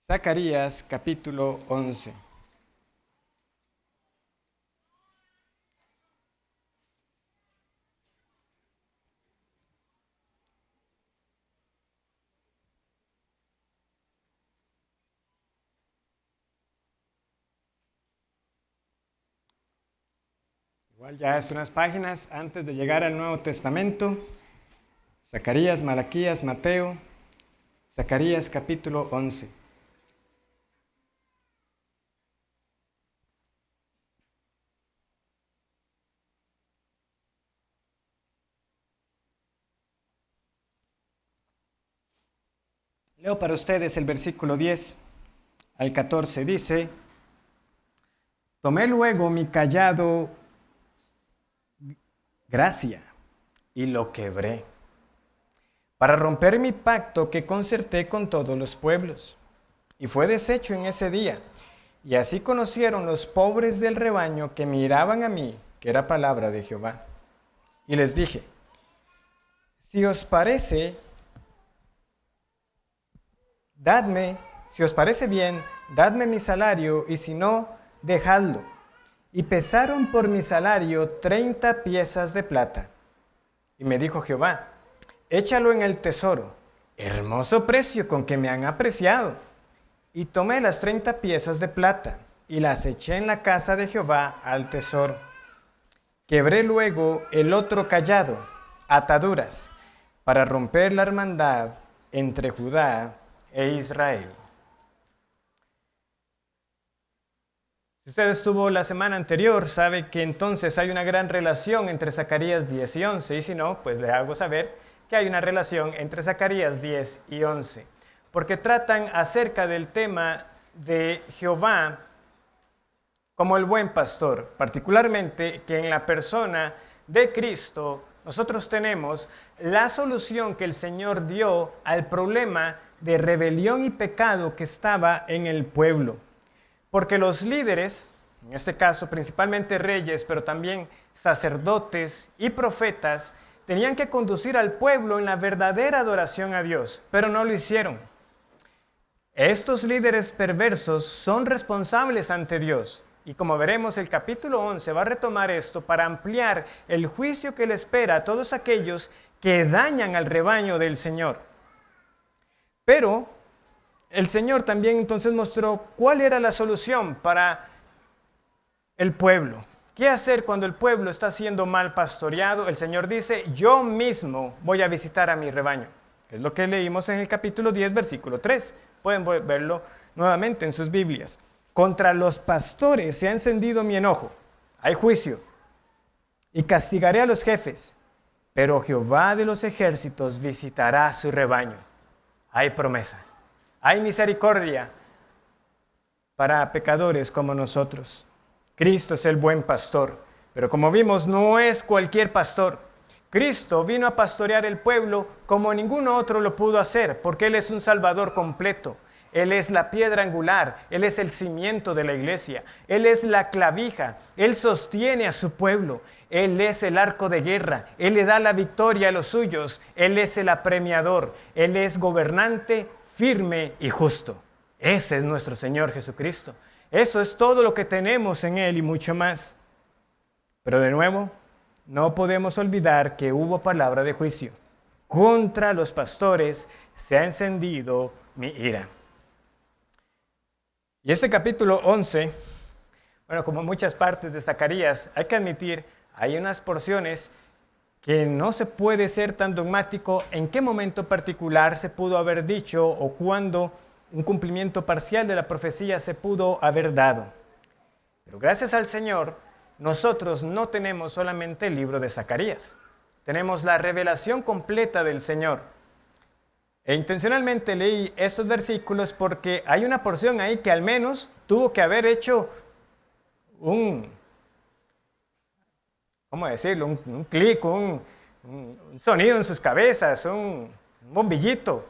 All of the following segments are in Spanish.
Zacarías capítulo 11. Igual ya es unas páginas antes de llegar al Nuevo Testamento. Zacarías, Malaquías, Mateo. Zacarías capítulo 11. Leo para ustedes el versículo 10 al 14. Dice: Tomé luego mi cayado gracia y lo quebré, para romper mi pacto que concerté con todos los pueblos. Y fue deshecho en ese día. Y así conocieron los pobres del rebaño que miraban a mí, que era palabra de Jehová. Y les dije: si os parece bien, dadme mi salario, y si no, dejadlo. Y pesaron por mi salario 30 piezas de plata. Y me dijo Jehová: échalo en el tesoro, hermoso precio con que me han apreciado. Y tomé las 30 piezas de plata, y las eché en la casa de Jehová al tesoro. Quebré luego el otro cayado, ataduras, para romper la hermandad entre Judá e Israel. Si usted estuvo la semana anterior, sabe que entonces hay una gran relación entre Zacarías 10 y 11, y si no, pues le hago saber que hay una relación entre Zacarías 10 y 11, porque tratan acerca del tema de Jehová como el buen pastor, particularmente que en la persona de Cristo nosotros tenemos la solución que el Señor dio al problema de rebelión y pecado que estaba en el pueblo. Porque los líderes, en este caso principalmente reyes, pero también sacerdotes y profetas, tenían que conducir al pueblo en la verdadera adoración a Dios, pero no lo hicieron. Estos líderes perversos son responsables ante Dios. Y como veremos, el capítulo 11 va a retomar esto para ampliar el juicio que le espera a todos aquellos que dañan al rebaño del Señor. Pero el Señor también entonces mostró cuál era la solución para el pueblo. ¿Qué hacer cuando el pueblo está siendo mal pastoreado? El Señor dice: yo mismo voy a visitar a mi rebaño. Es lo que leímos en el capítulo 10, versículo 3. Pueden verlo nuevamente en sus Biblias. Contra los pastores se ha encendido mi enojo. Hay juicio. Y castigaré a los jefes. Pero Jehová de los ejércitos visitará su rebaño. Hay promesa. Hay misericordia para pecadores como nosotros. Cristo es el buen pastor, pero como vimos, no es cualquier pastor. Cristo vino a pastorear el pueblo como ningún otro lo pudo hacer, porque Él es un Salvador completo. Él es la piedra angular, Él es el cimiento de la iglesia, Él es la clavija, Él sostiene a su pueblo, Él es el arco de guerra, Él le da la victoria a los suyos, Él es el apremiador, Él es gobernante, firme y justo. Ese es nuestro Señor Jesucristo. Eso es todo lo que tenemos en Él y mucho más. Pero de nuevo, no podemos olvidar que hubo palabra de juicio. Contra los pastores se ha encendido mi ira. Y este capítulo 11, bueno, como muchas partes de Zacarías, hay que admitir, hay unas porciones que no se puede ser tan dogmático en qué momento particular se pudo haber dicho o cuándo un cumplimiento parcial de la profecía se pudo haber dado. Pero gracias al Señor, nosotros no tenemos solamente el libro de Zacarías, tenemos la revelación completa del Señor. E intencionalmente leí estos versículos porque hay una porción ahí que al menos tuvo que haber hecho un clic, un sonido en sus cabezas, un bombillito,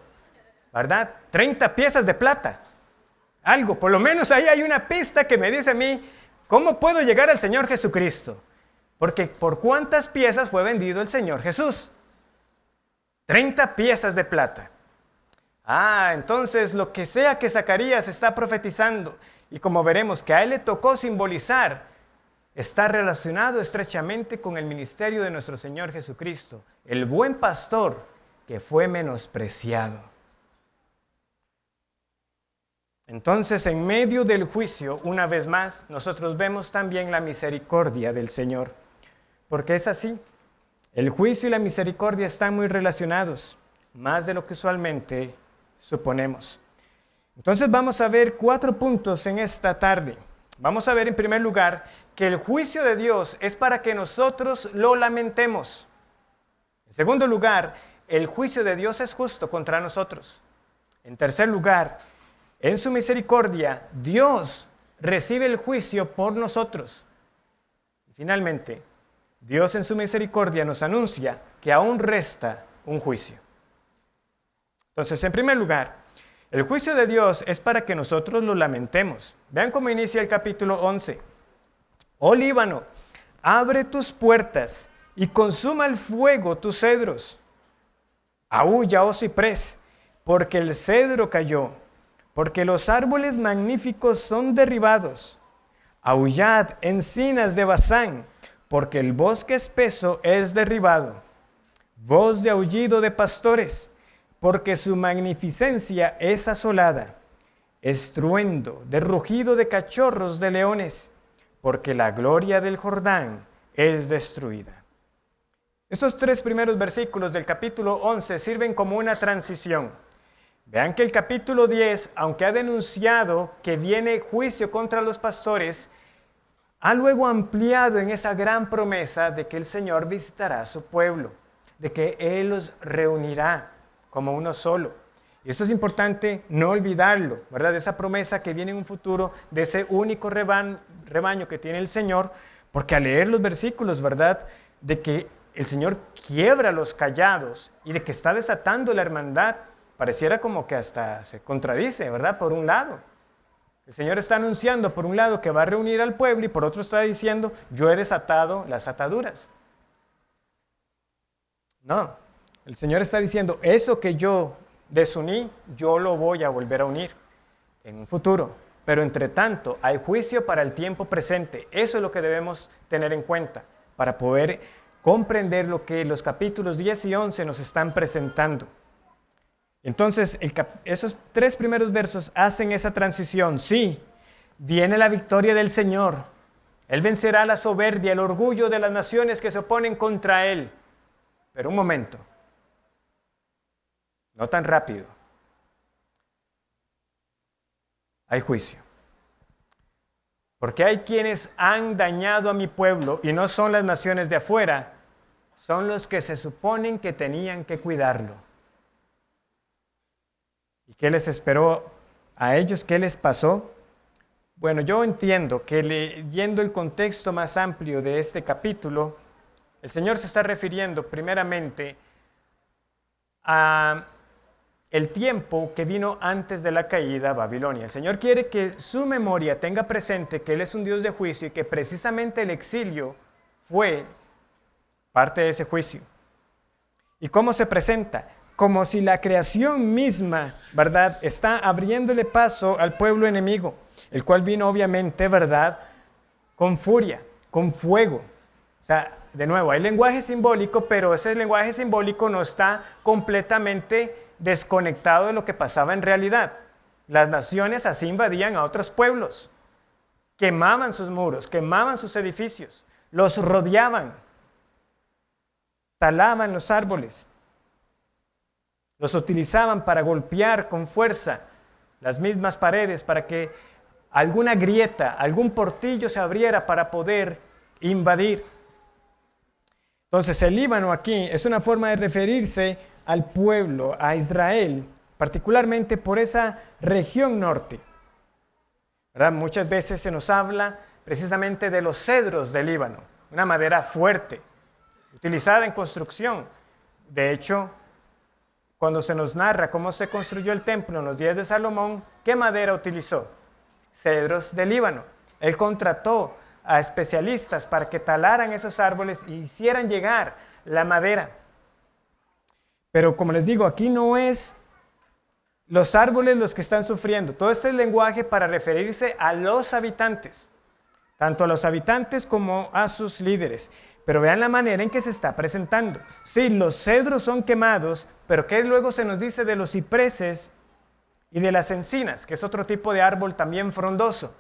¿verdad? 30 piezas de plata, algo, por lo menos ahí hay una pista que me dice a mí, ¿cómo puedo llegar al Señor Jesucristo? Porque ¿por cuántas piezas fue vendido el Señor Jesús? 30 piezas de plata. Entonces lo que sea que Zacarías está profetizando, y como veremos que a él le tocó simbolizar, está relacionado estrechamente con el ministerio de nuestro Señor Jesucristo, el buen pastor que fue menospreciado. Entonces, en medio del juicio, una vez más, nosotros vemos también la misericordia del Señor, porque es así. El juicio y la misericordia están muy relacionados, más de lo que usualmente suponemos. Entonces vamos a ver 4 puntos en esta tarde. Vamos a ver en primer lugar que el juicio de Dios es para que nosotros lo lamentemos. En segundo lugar, el juicio de Dios es justo contra nosotros. En tercer lugar, en su misericordia, Dios recibe el juicio por nosotros. Y finalmente, Dios en su misericordia nos anuncia que aún resta un juicio. Entonces, en primer lugar, el juicio de Dios es para que nosotros lo lamentemos. Vean cómo inicia el capítulo 11. Oh Líbano, abre tus puertas y consuma el fuego tus cedros. Aúlla, oh ciprés, porque el cedro cayó, porque los árboles magníficos son derribados. Aullad, encinas de Basán, porque el bosque espeso es derribado. Voz de aullido de pastores, porque su magnificencia es asolada. Estruendo de rugido de cachorros de leones, porque la gloria del Jordán es destruida. Estos 3 primeros versículos del capítulo 11 sirven como una transición. Vean que el capítulo 10, aunque ha denunciado que viene juicio contra los pastores, ha luego ampliado en esa gran promesa de que el Señor visitará a su pueblo, de que Él los reunirá como uno solo. Y esto es importante no olvidarlo, ¿verdad? Esa promesa que viene en un futuro de ese único rebaño que tiene el Señor, porque al leer los versículos, ¿verdad? De que el Señor quiebra los callados y de que está desatando la hermandad, pareciera como que hasta se contradice, ¿verdad? Por un lado, el Señor está anunciando por un lado que va a reunir al pueblo y por otro está diciendo, yo he desatado las ataduras. No, el Señor está diciendo, eso que yo desuní, yo lo voy a volver a unir en un futuro. Pero entre tanto, hay juicio para el tiempo presente. Eso es lo que debemos tener en cuenta para poder comprender lo que los capítulos 10 y 11 nos están presentando. Entonces, esos 3 primeros versos hacen esa transición. Sí, viene la victoria del Señor. Él vencerá la soberbia, el orgullo de las naciones que se oponen contra Él. Pero un momento. No tan rápido. Hay juicio. Porque hay quienes han dañado a mi pueblo y no son las naciones de afuera, son los que se suponen que tenían que cuidarlo. ¿Y qué les esperó a ellos? ¿Qué les pasó? Bueno, yo entiendo que leyendo el contexto más amplio de este capítulo, el Señor se está refiriendo primeramente a el tiempo que vino antes de la caída a Babilonia. El Señor quiere que su memoria tenga presente que Él es un Dios de juicio y que precisamente el exilio fue parte de ese juicio. ¿Y cómo se presenta? Como si la creación misma, ¿verdad?, está abriéndole paso al pueblo enemigo, el cual vino obviamente, ¿verdad?, con furia, con fuego. O sea, de nuevo, hay lenguaje simbólico, pero ese lenguaje simbólico no está completamente desconectado de lo que pasaba en realidad. Las naciones así invadían a otros pueblos, quemaban sus muros, quemaban sus edificios, los rodeaban, talaban los árboles, los utilizaban para golpear con fuerza las mismas paredes para que alguna grieta, algún portillo se abriera para poder invadir. Entonces el Líbano aquí es una forma de referirse al pueblo, a Israel, particularmente por esa región norte. ¿Verdad? Muchas veces se nos habla precisamente de los cedros del Líbano, una madera fuerte, utilizada en construcción. De hecho, cuando se nos narra cómo se construyó el templo en los días de Salomón, ¿qué madera utilizó? Cedros del Líbano. Él contrató a especialistas para que talaran esos árboles y hicieran llegar la madera. Pero como les digo, aquí no es los árboles los que están sufriendo. Todo este lenguaje para referirse a los habitantes, tanto a los habitantes como a sus líderes. Pero vean la manera en que se está presentando. Sí, los cedros son quemados, pero ¿qué luego se nos dice de los cipreses y de las encinas, que es otro tipo de árbol también frondoso?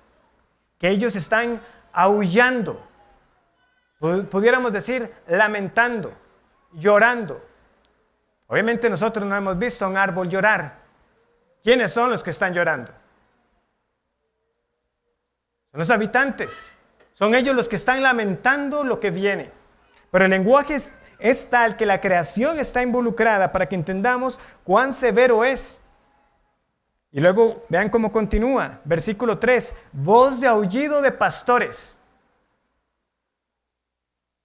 Que ellos están aullando, pudiéramos decir lamentando, llorando. Obviamente nosotros no hemos visto a un árbol llorar. ¿Quiénes son los que están llorando? Son los habitantes. Son ellos los que están lamentando lo que viene. Pero el lenguaje es tal que la creación está involucrada para que entendamos cuán severo es. Y luego vean cómo continúa. Versículo 3. Voz de aullido de pastores.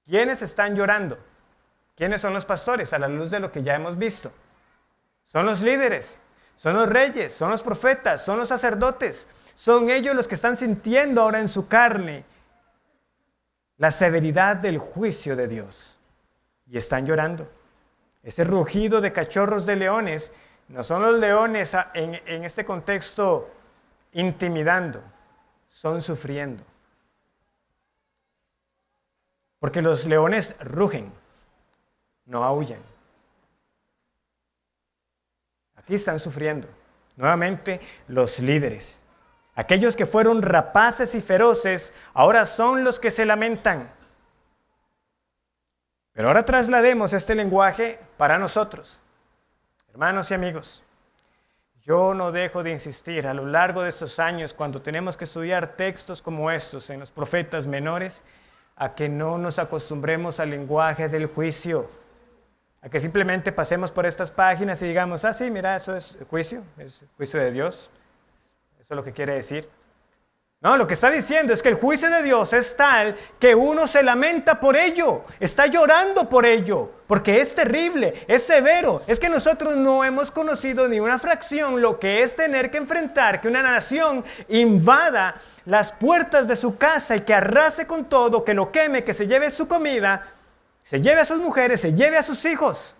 ¿Quiénes están llorando? ¿Quiénes son los pastores? A la luz de lo que ya hemos visto. Son los líderes, son los reyes, son los profetas, son los sacerdotes. Son ellos los que están sintiendo ahora en su carne la severidad del juicio de Dios. Y están llorando. Ese rugido de cachorros de leones no son los leones en este contexto intimidando, son sufriendo. Porque los leones rugen, no aullan. Aquí están sufriendo. Nuevamente los líderes. Aquellos que fueron rapaces y feroces, ahora son los que se lamentan. Pero ahora traslademos este lenguaje para nosotros. Hermanos y amigos, yo no dejo de insistir a lo largo de estos años, cuando tenemos que estudiar textos como estos en los profetas menores, a que no nos acostumbremos al lenguaje del juicio, a que simplemente pasemos por estas páginas y digamos, ah, sí, mira, eso es juicio de Dios. Eso es lo que quiere decir. No, lo que está diciendo es que el juicio de Dios es tal que uno se lamenta por ello, está llorando por ello, porque es terrible, es severo. Es que nosotros no hemos conocido ni una fracción lo que es tener que enfrentar que una nación invada las puertas de su casa y que arrase con todo, que lo queme, que se lleve su comida, se lleve a sus mujeres, se lleve a sus hijos.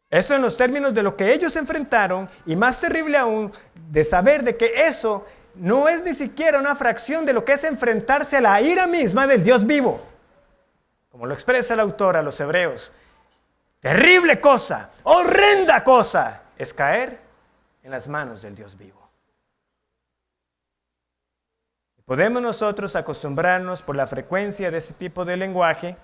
Eso en los términos de lo que ellos enfrentaron, y más terrible aún, de saber de que eso no es ni siquiera una fracción de lo que es enfrentarse a la ira misma del Dios vivo. Como lo expresa el autor a los hebreos, terrible cosa, horrenda cosa, es caer en las manos del Dios vivo. Podemos nosotros acostumbrarnos por la frecuencia de ese tipo de lenguaje,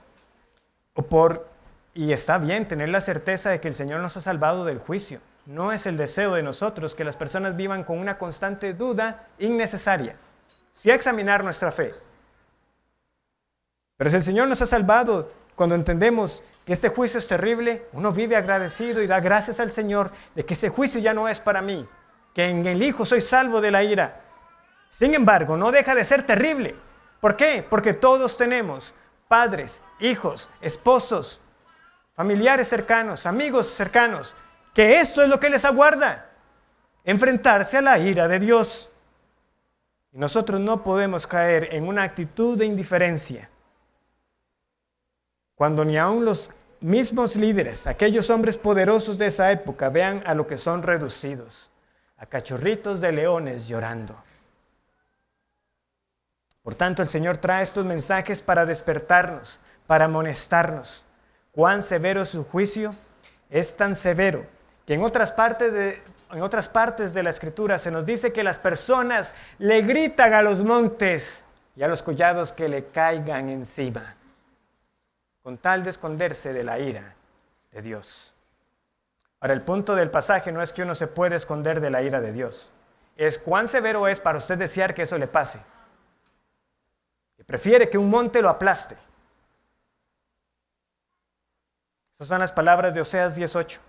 y está bien tener la certeza de que el Señor nos ha salvado del juicio. No es el deseo de nosotros que las personas vivan con una constante duda innecesaria. Sí examinar nuestra fe. Pero si el Señor nos ha salvado, cuando entendemos que este juicio es terrible, uno vive agradecido y da gracias al Señor de que ese juicio ya no es para mí, que en el Hijo soy salvo de la ira. Sin embargo, no deja de ser terrible. ¿Por qué? Porque todos tenemos padres, hijos, esposos, familiares cercanos, amigos cercanos, que esto es lo que les aguarda, enfrentarse a la ira de Dios. Y nosotros no podemos caer en una actitud de indiferencia, cuando ni aun los mismos líderes, aquellos hombres poderosos de esa época, vean a lo que son reducidos, a cachorritos de leones llorando. Por tanto, el Señor trae estos mensajes para despertarnos, para amonestarnos. Cuán severo es su juicio, es tan severo que en otras partes de la Escritura se nos dice que las personas le gritan a los montes y a los collados que le caigan encima, con tal de esconderse de la ira de Dios. Ahora, el punto del pasaje no es que uno se puede esconder de la ira de Dios, es cuán severo es para usted desear que eso le pase, que prefiere que un monte lo aplaste. Esas son las palabras de Oseas 18.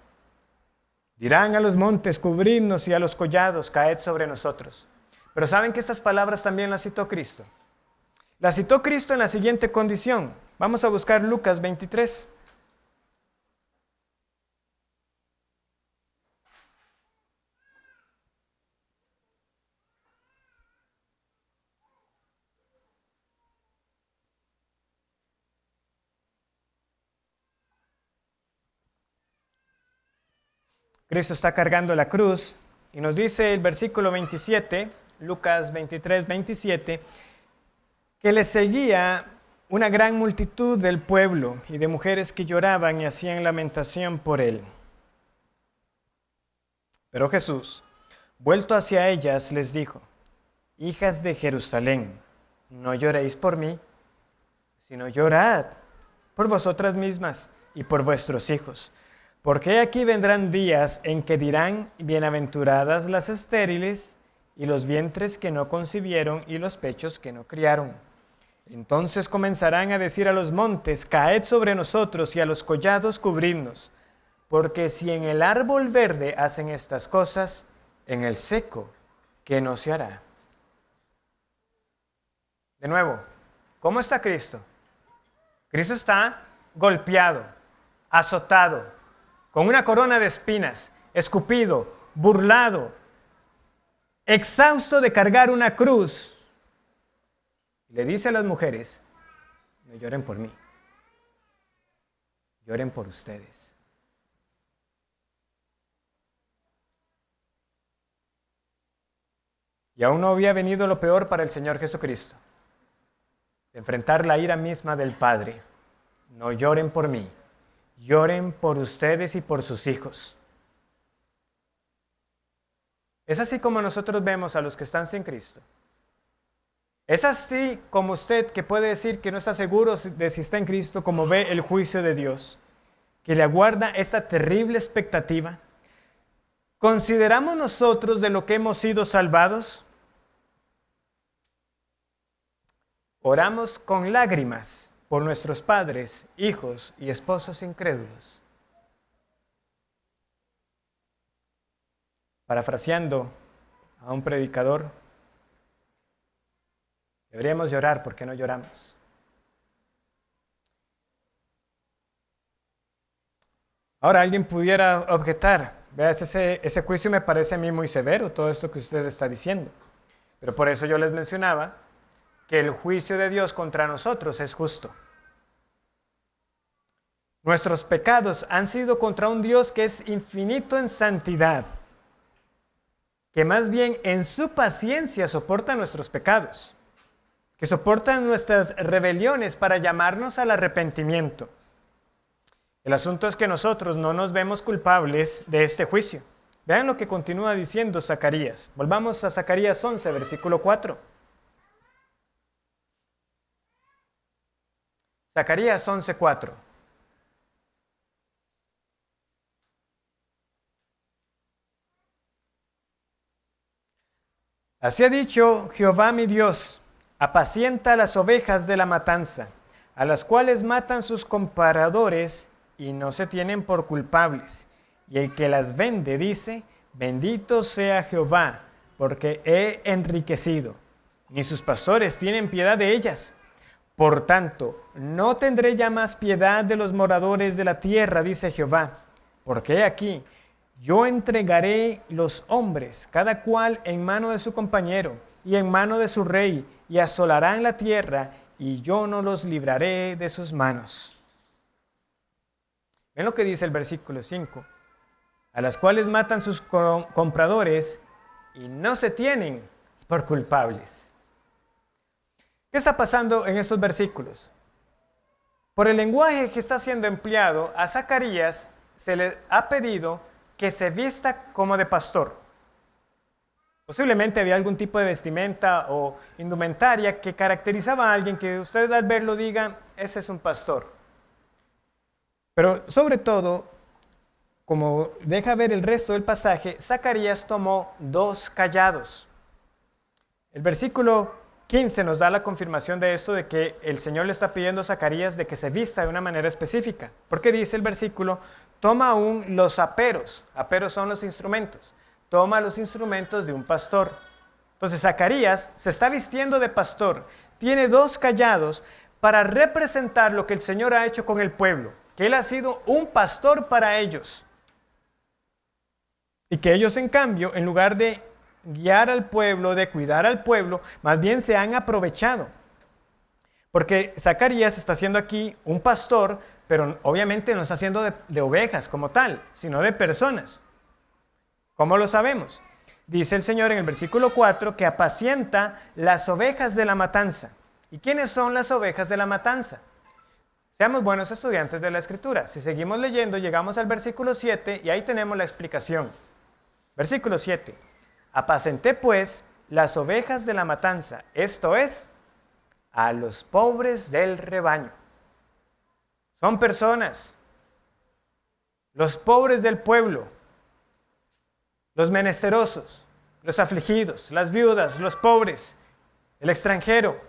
Dirán a los montes, cubridnos, y a los collados, caed sobre nosotros. Pero ¿saben que estas palabras también las citó Cristo? Las citó Cristo en la siguiente condición. Vamos a buscar Lucas 23. Cristo está cargando la cruz y nos dice el versículo 27, Lucas 23, 27, que le seguía una gran multitud del pueblo y de mujeres que lloraban y hacían lamentación por él. Pero Jesús, vuelto hacia ellas, les dijo: hijas de Jerusalén, no lloréis por mí, sino llorad por vosotras mismas y por vuestros hijos. Porque aquí vendrán días en que dirán: bienaventuradas las estériles y los vientres que no concibieron y los pechos que no criaron. Entonces comenzarán a decir a los montes: caed sobre nosotros, y a los collados cubridnos. Porque si en el árbol verde hacen estas cosas, en el seco, ¿qué no se hará? De nuevo, ¿cómo está Cristo? Cristo está golpeado, azotado, con una corona de espinas, escupido, burlado, exhausto de cargar una cruz. Le dice a las mujeres: no lloren por mí, lloren por ustedes. Y aún no había venido lo peor para el Señor Jesucristo: enfrentar la ira misma del Padre. No lloren por mí, lloren por ustedes y por sus hijos. Es así como nosotros vemos a los que están sin Cristo. Es así como usted, que puede decir que no está seguro de si está en Cristo, como ve el juicio de Dios, que le aguarda esta terrible expectativa. ¿Consideramos nosotros de lo que hemos sido salvados? Oramos con lágrimas por nuestros padres, hijos y esposos incrédulos. Parafraseando a un predicador, deberíamos llorar porque no lloramos. Ahora alguien pudiera objetar: veas, ese juicio me parece a mí muy severo, todo esto que usted está diciendo. Pero por eso yo les mencionaba que el juicio de Dios contra nosotros es justo. Nuestros pecados han sido contra un Dios que es infinito en santidad, que más bien en su paciencia soporta nuestros pecados, que soporta nuestras rebeliones para llamarnos al arrepentimiento. El asunto es que nosotros no nos vemos culpables de este juicio. Vean lo que continúa diciendo Zacarías. Volvamos a Zacarías 11, versículo 4. Zacarías 11:4. Así ha dicho Jehová mi Dios: apacienta las ovejas de la matanza, a las cuales matan sus comparadores y no se tienen por culpables. Y el que las vende dice: bendito sea Jehová, porque he enriquecido. Ni sus pastores tienen piedad de ellas. Por tanto, no tendré ya más piedad de los moradores de la tierra, dice Jehová, porque he aquí, yo entregaré los hombres, cada cual en mano de su compañero y en mano de su rey, y asolarán la tierra, y yo no los libraré de sus manos. Ven lo que dice el versículo 5. A las cuales matan sus compradores y no se tienen por culpables. ¿Qué está pasando en estos versículos? Por el lenguaje que está siendo empleado, a Zacarías se le ha pedido que se vista como de pastor. Posiblemente había algún tipo de vestimenta o indumentaria que caracterizaba a alguien que usted al verlo diga: ese es un pastor. Pero sobre todo, como deja ver el resto del pasaje, Zacarías tomó 2 callados. El versículo 15 nos da la confirmación de esto, de que el Señor le está pidiendo a Zacarías de que se vista de una manera específica. Porque dice el versículo: toma aún los aperos. Aperos son los instrumentos. Toma los instrumentos de un pastor. Entonces Zacarías se está vistiendo de pastor. Tiene 2 callados para representar lo que el Señor ha hecho con el pueblo. Que Él ha sido un pastor para ellos. Y que ellos, en cambio, en lugar de guiar al pueblo, de cuidar al pueblo, más bien se han aprovechado. Porque Zacarías está siendo aquí un pastor, pero obviamente no está haciendo de ovejas como tal, sino de personas. ¿Cómo lo sabemos? Dice el Señor en el versículo 4 que apacienta las ovejas de la matanza. ¿Y quiénes son las ovejas de la matanza? Seamos buenos estudiantes de la Escritura. Si seguimos leyendo, llegamos al versículo 7 y ahí tenemos la explicación. Versículo 7. Apacenté pues las ovejas de la matanza, esto es, a los pobres del rebaño. Son personas, los pobres del pueblo, los menesterosos, los afligidos, las viudas, los pobres, el extranjero.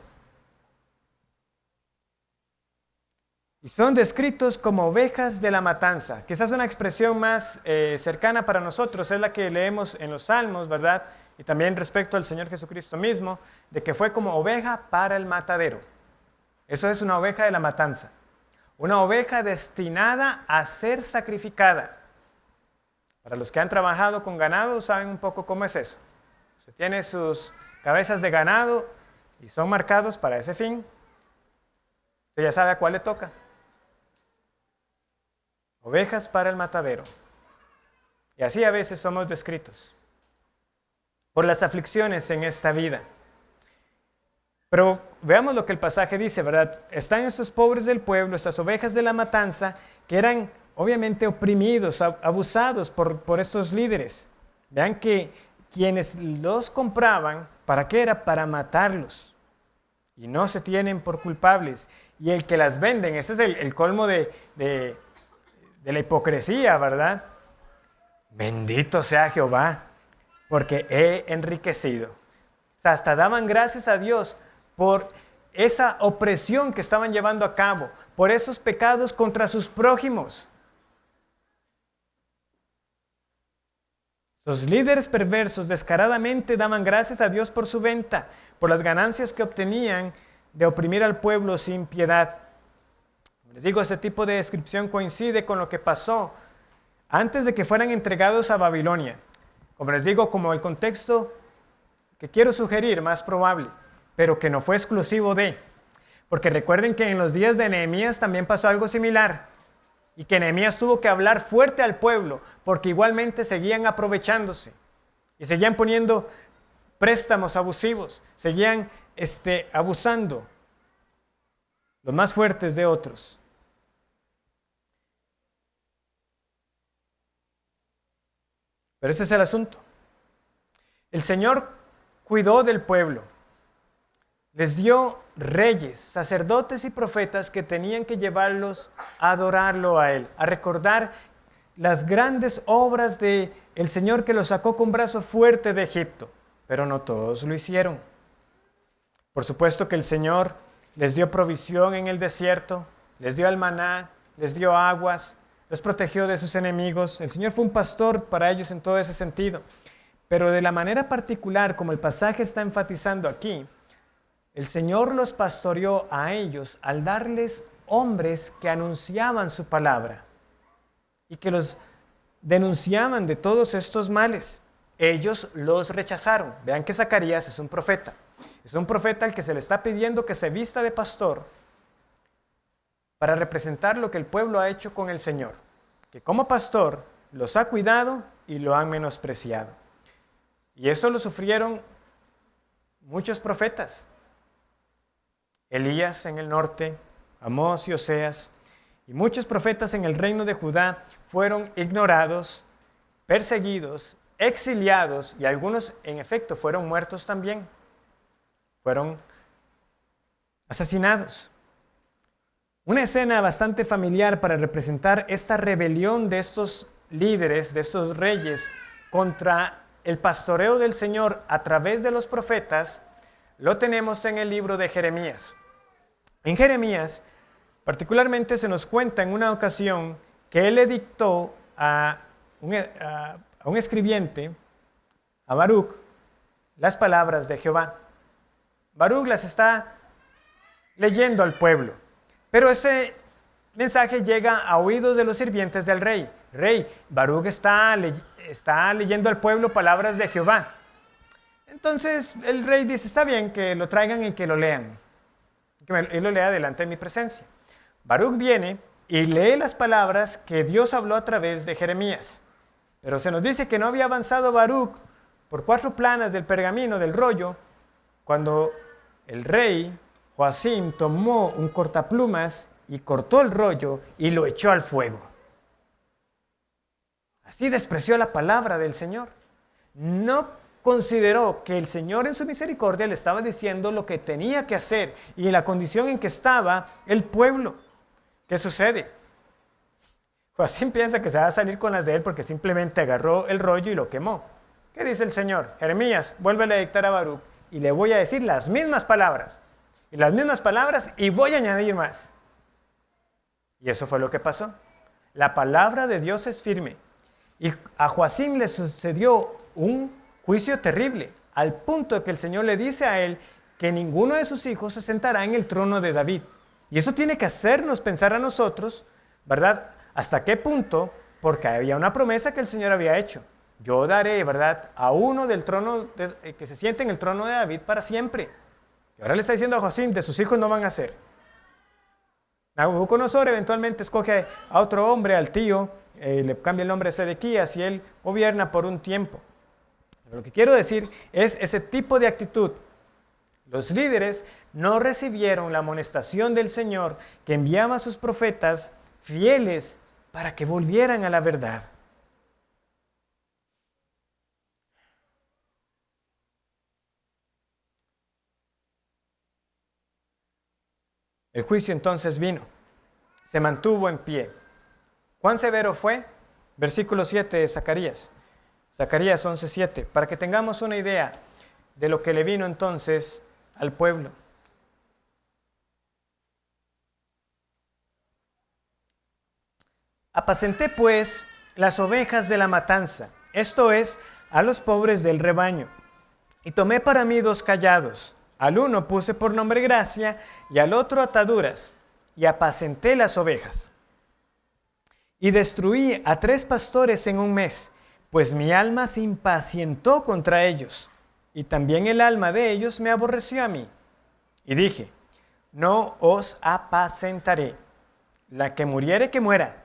Y son descritos como ovejas de la matanza. Quizás una expresión más cercana para nosotros es la que leemos en los Salmos, ¿verdad? Y también respecto al Señor Jesucristo mismo, de que fue como oveja para el matadero. Eso es una oveja de la matanza. Una oveja destinada a ser sacrificada. Para los que han trabajado con ganado saben un poco cómo es eso. Se tiene sus cabezas de ganado y son marcados para ese fin. Usted ya sabe a cuál le toca. Ovejas para el matadero. Y así a veces somos descritos por las aflicciones en esta vida. Pero veamos lo que el pasaje dice, ¿verdad? Están estos pobres del pueblo, estas ovejas de la matanza, que eran obviamente oprimidos, abusados por estos líderes. Vean que quienes los compraban, ¿para qué era? Para matarlos. Y no se tienen por culpables. Y el que las venden, ese es el colmo de la hipocresía, ¿verdad? Bendito sea Jehová, porque he enriquecido. O sea, hasta daban gracias a Dios por esa opresión que estaban llevando a cabo, por esos pecados contra sus prójimos. Los líderes perversos descaradamente daban gracias a Dios por su venta, por las ganancias que obtenían de oprimir al pueblo sin piedad. Les digo, este tipo de descripción coincide con lo que pasó antes de que fueran entregados a Babilonia. Como les digo, como el contexto que quiero sugerir más probable, pero que no fue exclusivo de. Porque recuerden que en los días de Nehemías también pasó algo similar. Y que Nehemías tuvo que hablar fuerte al pueblo, porque igualmente seguían aprovechándose. Y seguían poniendo préstamos abusivos, seguían abusando los más fuertes de otros. Pero ese es el asunto. El Señor cuidó del pueblo. Les dio reyes, sacerdotes y profetas que tenían que llevarlos a adorarlo a Él, a recordar las grandes obras del Señor que los sacó con brazo fuerte de Egipto. Pero no todos lo hicieron. Por supuesto que el Señor les dio provisión en el desierto, les dio el maná, les dio aguas, los protegió de sus enemigos. El Señor fue un pastor para ellos en todo ese sentido. Pero de la manera particular, como el pasaje está enfatizando aquí, el Señor los pastoreó a ellos al darles hombres que anunciaban su palabra y que los denunciaban de todos estos males. Ellos los rechazaron. Vean que Zacarías es un profeta. Es un profeta al que se le está pidiendo que se vista de pastor para representar lo que el pueblo ha hecho con el Señor, que como pastor los ha cuidado y lo han menospreciado. Y eso lo sufrieron muchos profetas. Elías en el norte, Amós y Oseas, y muchos profetas en el reino de Judá fueron ignorados, perseguidos, exiliados, y algunos en efecto fueron muertos también. Fueron asesinados. Una escena bastante familiar para representar esta rebelión de estos líderes, de estos reyes, contra el pastoreo del Señor a través de los profetas, lo tenemos en el libro de Jeremías. En Jeremías, particularmente se nos cuenta en una ocasión que él le dictó a un escribiente, a Baruc, las palabras de Jehová. Baruc las está leyendo al pueblo, pero ese mensaje llega a oídos de los sirvientes del rey. Rey, Baruc está leyendo al pueblo palabras de Jehová. Entonces el rey dice, está bien, que lo traigan y que lo lean. Que él lo lea delante de mi presencia. Baruc viene y lee las palabras que Dios habló a través de Jeremías. Pero se nos dice que no había avanzado Baruc por 4 planas del pergamino, del rollo, cuando el rey Joacim tomó un cortaplumas y cortó el rollo y lo echó al fuego. Así despreció la palabra del Señor. No consideró que el Señor en su misericordia le estaba diciendo lo que tenía que hacer y en la condición en que estaba el pueblo. ¿Qué sucede? Joacim piensa que se va a salir con las de él porque simplemente agarró el rollo y lo quemó. ¿Qué dice el Señor? Jeremías, vuélvele a dictar a Baruc y le voy a decir las mismas palabras. Y las mismas palabras y voy a añadir más. Y eso fue lo que pasó. La palabra de Dios es firme. Y a Joacim le sucedió un juicio terrible, al punto de que el Señor le dice a él que ninguno de sus hijos se sentará en el trono de David. Y eso tiene que hacernos pensar a nosotros, ¿verdad? ¿Hasta qué punto? Porque había una promesa que el Señor había hecho. Yo daré, ¿verdad?, a uno del trono que se siente en el trono de David para siempre. Y ahora le está diciendo a Joacim, de sus hijos no van a ser. Nabucodonosor eventualmente escoge a otro hombre, al tío, le cambia el nombre a Sedequías y él gobierna por un tiempo. Pero lo que quiero decir es ese tipo de actitud. Los líderes no recibieron la amonestación del Señor que enviaba a sus profetas fieles para que volvieran a la verdad. El juicio entonces vino, se mantuvo en pie. ¿Cuán severo fue? Versículo 7 de Zacarías. Zacarías 11:7, para que tengamos una idea de lo que le vino entonces al pueblo. Apacenté pues las ovejas de la matanza, esto es, a los pobres del rebaño, y tomé para mí 2 callados. Al uno puse por nombre gracia y al otro ataduras, y apacenté las ovejas. Y destruí a 3 pastores en un mes, pues mi alma se impacientó contra ellos, y también el alma de ellos me aborreció a mí. Y dije, no os apacentaré. La que muriere, que muera,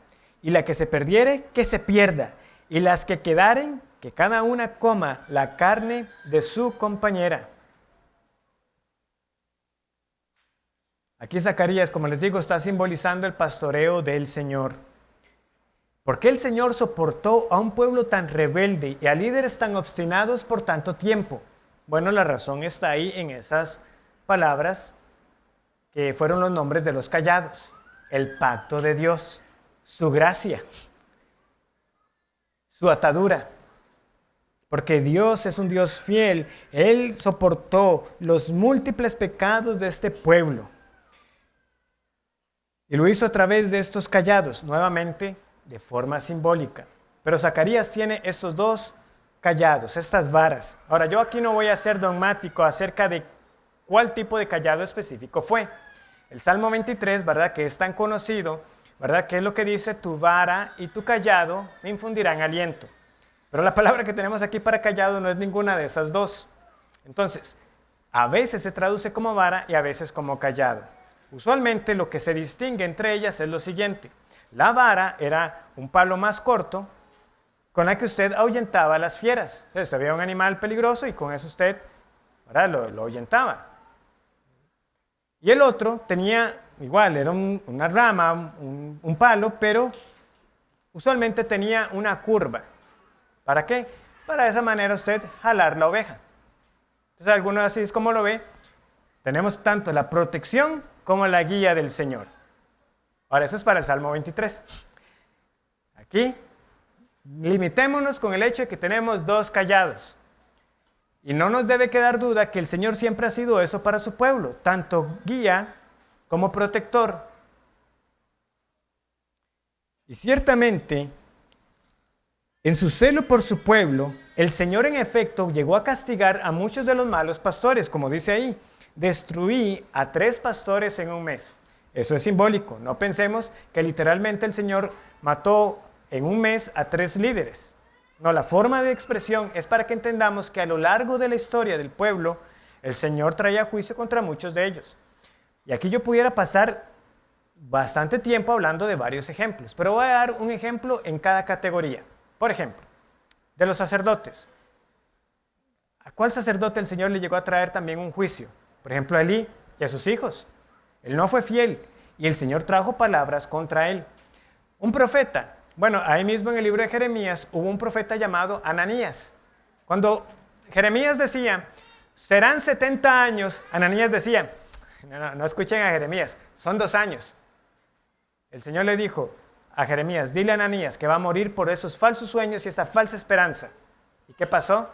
y la que se perdiere, que se pierda, y las que quedaren, que cada una coma la carne de su compañera. Aquí Zacarías, como les digo, está simbolizando el pastoreo del Señor. ¿Por qué el Señor soportó a un pueblo tan rebelde y a líderes tan obstinados por tanto tiempo? Bueno, la razón está ahí en esas palabras que fueron los nombres de los callados. El pacto de Dios, su gracia, su atadura. Porque Dios es un Dios fiel. Él soportó los múltiples pecados de este pueblo. Y lo hizo a través de estos callados, nuevamente de forma simbólica. Pero Zacarías tiene estos 2 callados, estas varas. Ahora, yo aquí no voy a ser dogmático acerca de cuál tipo de callado específico fue. El Salmo 23, ¿verdad?, que es tan conocido, ¿verdad?, que es lo que dice, tu vara y tu callado me infundirán aliento. Pero la palabra que tenemos aquí para callado no es ninguna de esas 2. Entonces, a veces se traduce como vara y a veces como callado. Usualmente lo que se distingue entre ellas es lo siguiente. La vara era un palo más corto con la que usted ahuyentaba a las fieras. Entonces, usted veía un animal peligroso y con eso usted, ¿verdad?, lo ahuyentaba. Y el otro tenía, igual, era una rama, un palo, pero usualmente tenía una curva. ¿Para qué? Para de esa manera usted jalar la oveja. Entonces, algunos así es como lo ve. Tenemos tanto la protección como la guía del Señor. Ahora, eso es para el Salmo 23. Aquí, limitémonos con el hecho de que tenemos 2 callados. Y no nos debe quedar duda que el Señor siempre ha sido eso para su pueblo, tanto guía como protector. Y ciertamente, en su celo por su pueblo, el Señor en efecto llegó a castigar a muchos de los malos pastores, como dice ahí. Destruí a 3 pastores en un mes. Eso es simbólico. No pensemos que literalmente el Señor mató en un mes a 3 líderes. No, la forma de expresión es para que entendamos que a lo largo de la historia del pueblo, el Señor traía juicio contra muchos de ellos. Y aquí yo pudiera pasar bastante tiempo hablando de varios ejemplos, pero voy a dar un ejemplo en cada categoría. Por ejemplo, de los sacerdotes. ¿A cuál sacerdote el Señor le llegó a traer también un juicio? Por ejemplo, a Elí y a sus hijos. Él no fue fiel y el Señor trajo palabras contra él. Un profeta, bueno, ahí mismo en el libro de Jeremías hubo un profeta llamado Ananías. Cuando Jeremías decía, serán 70 años, Ananías decía, no escuchen a Jeremías, son 2 años. El Señor le dijo a Jeremías, dile a Ananías que va a morir por esos falsos sueños y esa falsa esperanza. ¿Y qué pasó?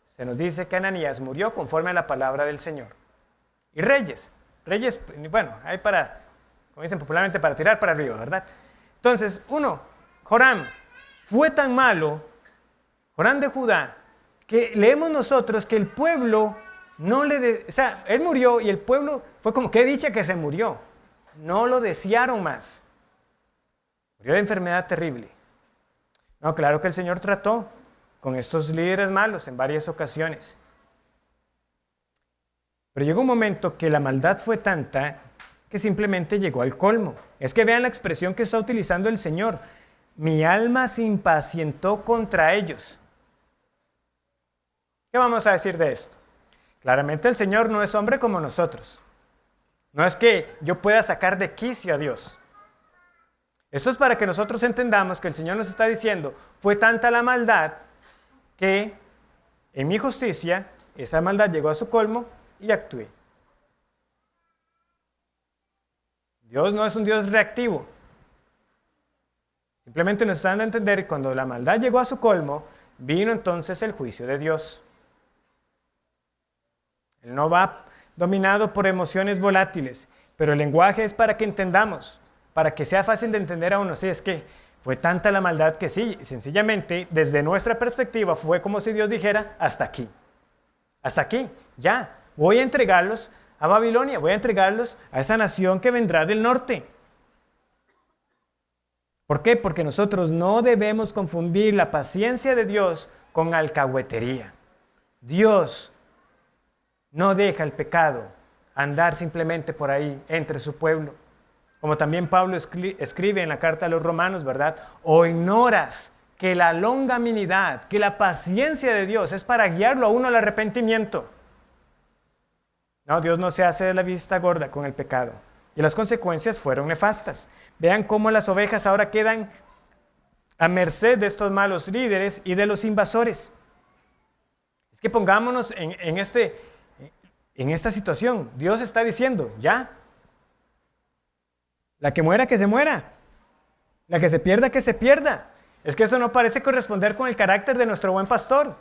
Se nos dice que Ananías murió conforme a la palabra del Señor. Y reyes, bueno, hay para, como dicen popularmente, para tirar para arriba, ¿verdad? Entonces, Joram, fue tan malo, Joram de Judá, que leemos nosotros que el pueblo o sea, él murió y el pueblo fue como que dicha que se murió. No lo desearon más. Murió de enfermedad terrible. No, claro que el Señor trató con estos líderes malos en varias ocasiones. Pero llegó un momento que la maldad fue tanta que simplemente llegó al colmo. Es que vean la expresión que está utilizando el Señor. Mi alma se impacientó contra ellos. ¿Qué vamos a decir de esto? Claramente el Señor no es hombre como nosotros. No es que yo pueda sacar de quicio a Dios. Esto es para que nosotros entendamos que el Señor nos está diciendo, fue tanta la maldad que en mi justicia esa maldad llegó a su colmo y actué. Dios no es un Dios reactivo. Simplemente nos está dando a entender que cuando la maldad llegó a su colmo, vino entonces el juicio de Dios. Él no va dominado por emociones volátiles, pero el lenguaje es para que entendamos, para que sea fácil de entender a uno. Sí, es que fue tanta la maldad que sí, sencillamente, desde nuestra perspectiva, fue como si Dios dijera, hasta aquí, ya, voy a entregarlos a Babilonia, voy a entregarlos a esa nación que vendrá del norte. ¿Por qué? Porque nosotros no debemos confundir la paciencia de Dios con alcahuetería. Dios no deja el pecado andar simplemente por ahí entre su pueblo. Como también Pablo escribe en la carta a los romanos, ¿verdad? O ignoras que la longanimidad, que la paciencia de Dios es para guiarlo a uno al arrepentimiento. No, Dios no se hace de la vista gorda con el pecado. Y las consecuencias fueron nefastas. Vean cómo las ovejas ahora quedan a merced de estos malos líderes y de los invasores. Es que pongámonos en esta situación. Dios está diciendo, ya. La que muera, que se muera. La que se pierda, que se pierda. Es que eso no parece corresponder con el carácter de nuestro buen pastor,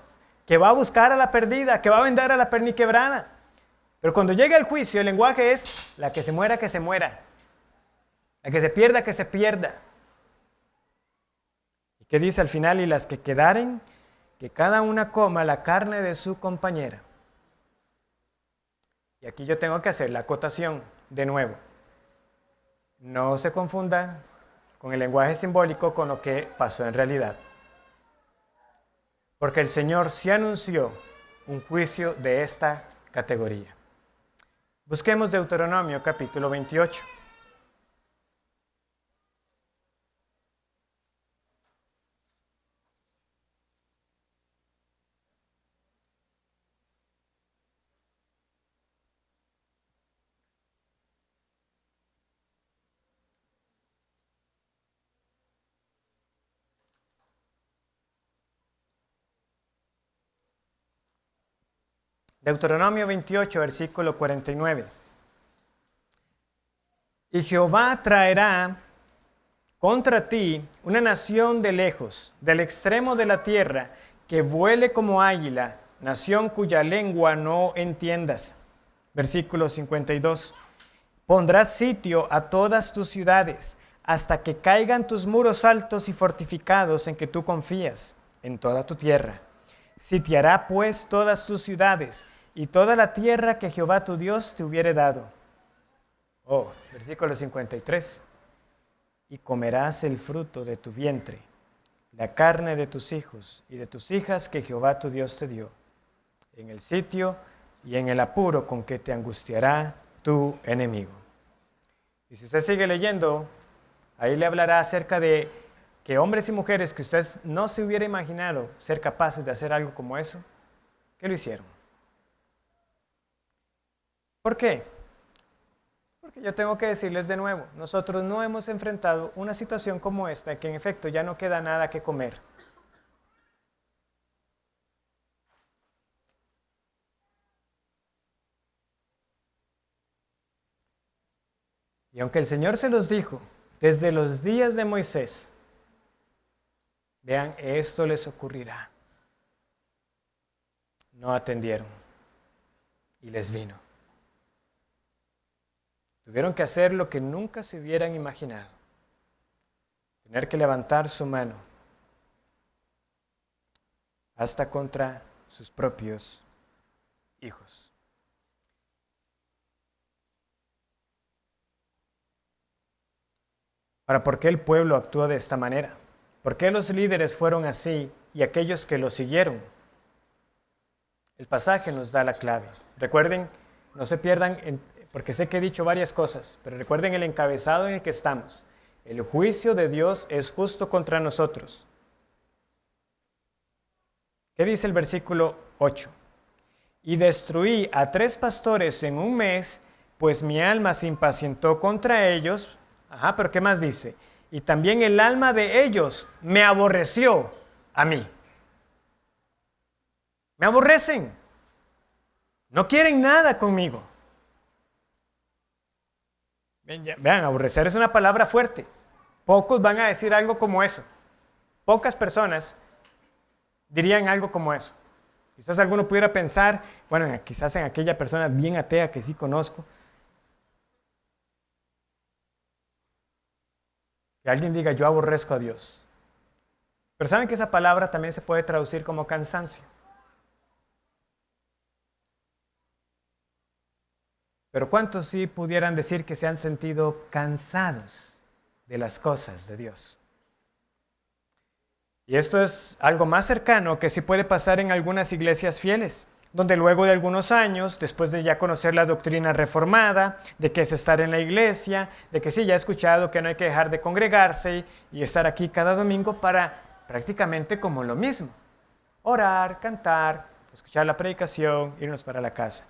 que va a buscar a la perdida, que va a vender a la perniquebrada. Pero cuando llega el juicio, el lenguaje es, la que se muera, que se muera. La que se pierda, que se pierda. ¿Y qué dice al final? Y las que quedaren, que cada una coma la carne de su compañera. Y aquí yo tengo que hacer la acotación de nuevo. No se confunda con el lenguaje simbólico con lo que pasó en realidad. Porque el Señor sí anunció un juicio de esta categoría. Busquemos Deuteronomio capítulo 28. Deuteronomio 28, versículo 49. Y Jehová traerá contra ti una nación de lejos, del extremo de la tierra, que vuele como águila, nación cuya lengua no entiendas. Versículo 52. Pondrás sitio a todas tus ciudades, hasta que caigan tus muros altos y fortificados en que tú confías, en toda tu tierra. Sitiará pues todas tus ciudades y toda la tierra que Jehová tu Dios te hubiere dado. Versículo 53. Y comerás el fruto de tu vientre, la carne de tus hijos y de tus hijas que Jehová tu Dios te dio, en el sitio y en el apuro con que te angustiará tu enemigo. Y si usted sigue leyendo, ahí le hablará acerca de que hombres y mujeres que usted no se hubiera imaginado ser capaces de hacer algo como eso, que lo hicieron. ¿Por qué? Porque yo tengo que decirles de nuevo, nosotros no hemos enfrentado una situación como esta, que en efecto ya no queda nada que comer. Y aunque el Señor se los dijo desde los días de Moisés, vean, esto les ocurrirá. No atendieron y les vino. Tuvieron que hacer lo que nunca se hubieran imaginado. Tener que levantar su mano hasta contra sus propios hijos. Ahora, ¿por qué el pueblo actuó de esta manera? ¿Por qué los líderes fueron así y aquellos que lo siguieron? El pasaje nos da la clave. Recuerden, no se pierdan, porque sé que he dicho varias cosas, pero recuerden el encabezado en el que estamos. El juicio de Dios es justo contra nosotros. ¿Qué dice el versículo 8? Y destruí a 3 pastores en un mes, pues mi alma se impacientó contra ellos. Ajá, pero ¿qué más dice? Y también el alma de ellos me aborreció a mí. Me aborrecen. No quieren nada conmigo. Vean, aborrecer es una palabra fuerte. Pocos van a decir algo como eso. Pocas personas dirían algo como eso. Quizás alguno pudiera pensar, bueno, quizás en aquella persona bien atea que sí conozco, que alguien diga, yo aborrezco a Dios. Pero saben que esa palabra también se puede traducir como cansancio. Pero ¿cuántos sí pudieran decir que se han sentido cansados de las cosas de Dios? Y esto es algo más cercano que sí puede pasar en algunas iglesias fieles, donde luego de algunos años, después de ya conocer la doctrina reformada, de que es estar en la iglesia, de que sí, ya he escuchado que no hay que dejar de congregarse y estar aquí cada domingo para prácticamente como lo mismo. Orar, cantar, escuchar la predicación, irnos para la casa.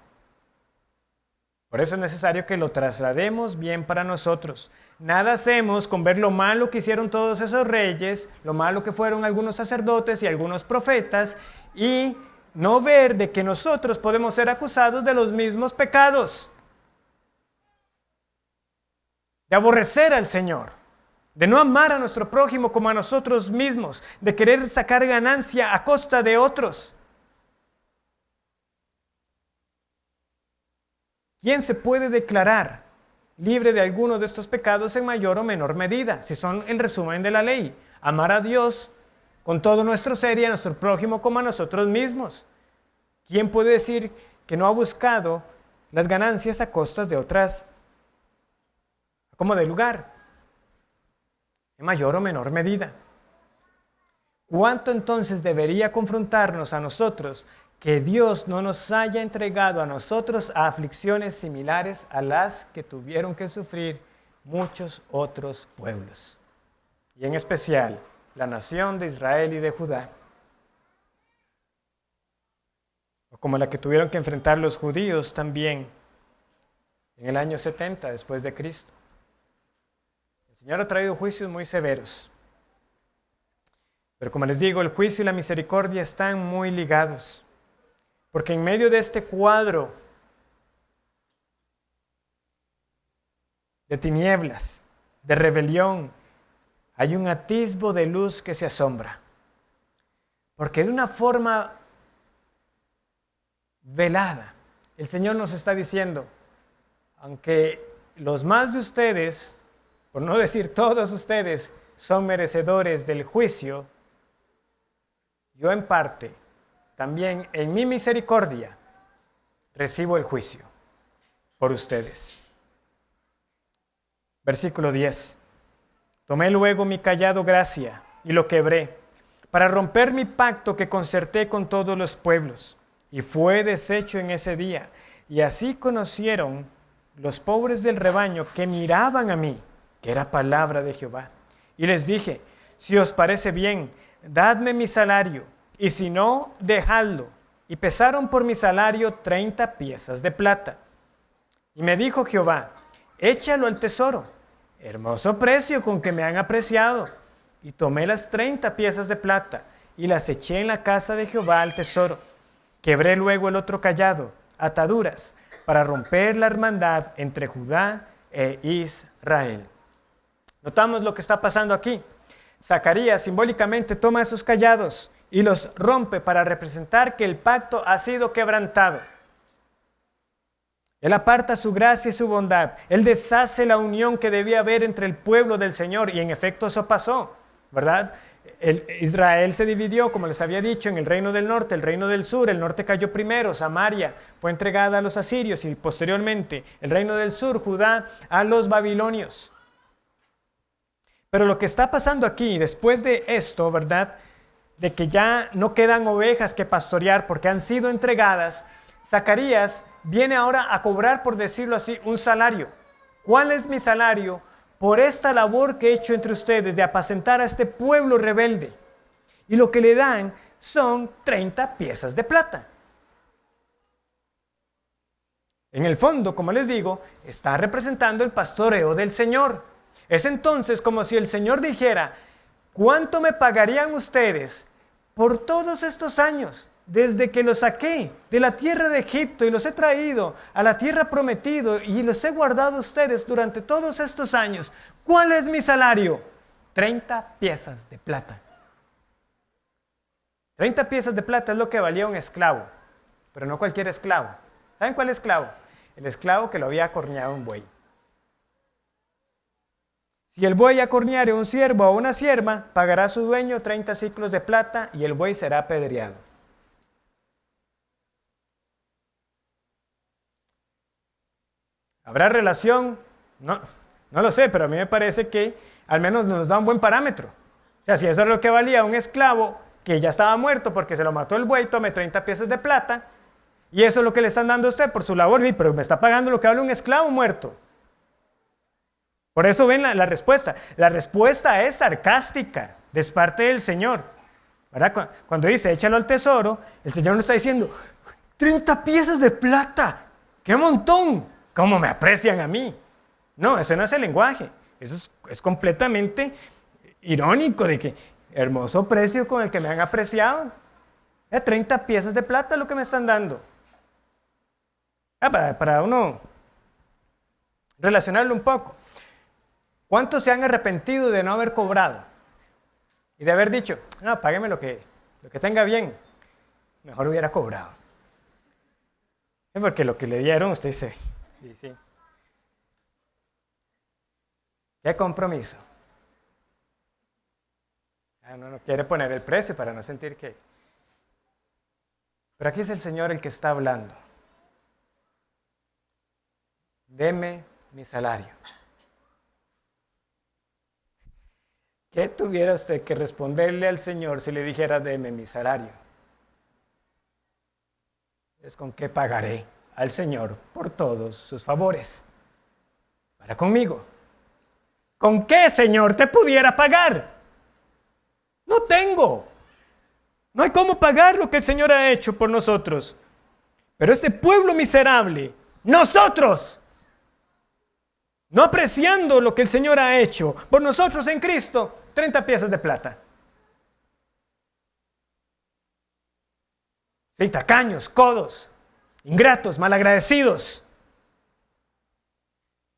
Por eso es necesario que lo traslademos bien para nosotros. Nada hacemos con ver lo malo que hicieron todos esos reyes, lo malo que fueron algunos sacerdotes y algunos profetas, y no ver de que nosotros podemos ser acusados de los mismos pecados. De aborrecer al Señor, de no amar a nuestro prójimo como a nosotros mismos, de querer sacar ganancia a costa de otros. ¿Quién se puede declarar libre de alguno de estos pecados en mayor o menor medida? Si son el resumen de la ley. Amar a Dios con todo nuestro ser y a nuestro prójimo como a nosotros mismos. ¿Quién puede decir que no ha buscado las ganancias a costas de otras, como de lugar? En mayor o menor medida. ¿Cuánto entonces debería confrontarnos a nosotros que Dios no nos haya entregado a nosotros a aflicciones similares a las que tuvieron que sufrir muchos otros pueblos? Y en especial la nación de Israel y de Judá. O como la que tuvieron que enfrentar los judíos también en el año 70 después de Cristo. El Señor ha traído juicios muy severos. Pero como les digo, el juicio y la misericordia están muy ligados. Porque en medio de este cuadro de tinieblas, de rebelión, hay un atisbo de luz que se asombra. Porque de una forma velada, el Señor nos está diciendo, aunque los más de ustedes, por no decir todos ustedes, son merecedores del juicio, yo en parte, también en mi misericordia, recibo el juicio por ustedes. Versículo 10. Tomé luego mi cayado gracia y lo quebré, para romper mi pacto que concerté con todos los pueblos, y fue deshecho en ese día. Y así conocieron los pobres del rebaño que miraban a mí, que era palabra de Jehová. Y les dije, si os parece bien, dadme mi salario, y si no, dejadlo. Y pesaron por mi salario 30 piezas de plata. Y me dijo Jehová, échalo al tesoro, hermoso precio con que me han apreciado. Y tomé las 30 piezas de plata, y las eché en la casa de Jehová al tesoro. Quebré luego el otro cayado, ataduras, para romper la hermandad entre Judá e Israel. Notamos lo que está pasando aquí. Zacarías simbólicamente toma esos callados y los rompe para representar que el pacto ha sido quebrantado. Él aparta su gracia y su bondad. Él deshace la unión que debía haber entre el pueblo del Señor, y en efecto eso pasó, ¿verdad? Israel se dividió, como les había dicho, en el reino del norte, el reino del sur. El norte cayó primero, Samaria fue entregada a los asirios, y posteriormente el reino del sur, Judá, a los babilonios. Pero lo que está pasando aquí, después de esto, ¿verdad?, de que ya no quedan ovejas que pastorear porque han sido entregadas, Zacarías viene ahora a cobrar, por decirlo así, un salario. ¿Cuál es mi salario? Por esta labor que he hecho entre ustedes de apacentar a este pueblo rebelde. Y lo que le dan son 30 piezas de plata. En el fondo, como les digo, está representando el pastoreo del Señor. Es entonces como si el Señor dijera, ¿cuánto me pagarían ustedes por todos estos años? Desde que los saqué de la tierra de Egipto y los he traído a la tierra prometida y los he guardado a ustedes durante todos estos años. ¿Cuál es mi salario? 30 piezas de plata. 30 piezas de plata es lo que valía un esclavo, pero no cualquier esclavo. ¿Saben cuál esclavo? El esclavo que lo había acorneado un buey. Si el buey acorneare a un siervo o a una sierva, pagará a su dueño 30 siclos de plata y el buey será apedreado. ¿Habrá relación? No lo sé, pero a mí me parece que al menos nos da un buen parámetro. O sea, si eso es lo que valía un esclavo que ya estaba muerto porque se lo mató el buey, tome 30 piezas de plata, y eso es lo que le están dando a usted por su labor, pero me está pagando lo que vale un esclavo muerto. Por eso ven la respuesta. La respuesta es sarcástica de parte del Señor, ¿verdad? Cuando dice, échalo al tesoro, el Señor no está diciendo, 30 piezas de plata, ¡qué montón! ¿Cómo me aprecian a mí? No, ese no es el lenguaje. Eso es completamente irónico, de que hermoso precio con el que me han apreciado. 30 piezas de plata es lo que me están dando. Para uno relacionarlo un poco. ¿Cuántos se han arrepentido de no haber cobrado? Y de haber dicho, no, págueme lo que tenga bien. Mejor hubiera cobrado. Porque lo que le dieron, usted dice, sí. ¿Qué compromiso? Uno no quiere poner el precio para no sentir que... Pero aquí es el Señor el que está hablando. Deme mi salario. ¿Qué tuviera usted que responderle al Señor si le dijera, deme mi salario? Es con qué pagaré al Señor por todos sus favores. Para conmigo. ¿Con qué, Señor, te pudiera pagar? No tengo. No hay cómo pagar lo que el Señor ha hecho por nosotros. Pero este pueblo miserable, nosotros, no apreciando lo que el Señor ha hecho por nosotros en Cristo, 30 piezas de plata. Sí, tacaños, codos, ingratos, malagradecidos.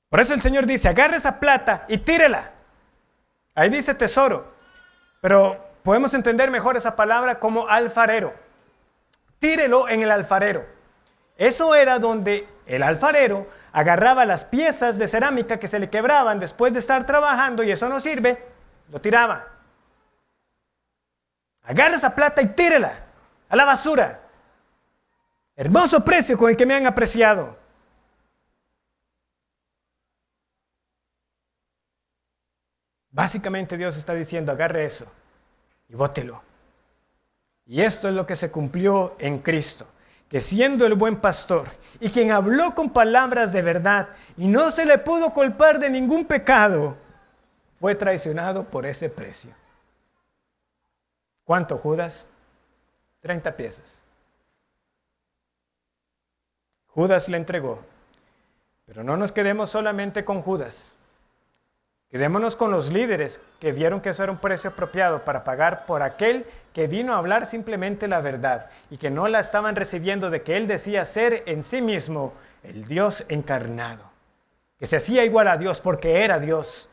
Por eso el Señor dice, agarre esa plata y tírela. Ahí dice tesoro, pero podemos entender mejor esa palabra como alfarero. Tírelo en el alfarero. Eso era donde el alfarero agarraba las piezas de cerámica que se le quebraban después de estar trabajando y eso no sirve, lo tiraba. Agarra esa plata y tírela a la basura. Hermoso precio con el que me han apreciado. Básicamente Dios está diciendo, agarre eso y bótelo. Y esto es lo que se cumplió en Cristo, que siendo el buen pastor y quien habló con palabras de verdad y no se le pudo culpar de ningún pecado, fue traicionado por ese precio. ¿Cuánto, Judas? 30 piezas. Judas le entregó. Pero no nos quedemos solamente con Judas. Quedémonos con los líderes que vieron que eso era un precio apropiado para pagar por aquel que vino a hablar simplemente la verdad y que no la estaban recibiendo de que él decía ser en sí mismo el Dios encarnado, que se hacía igual a Dios porque era Dios.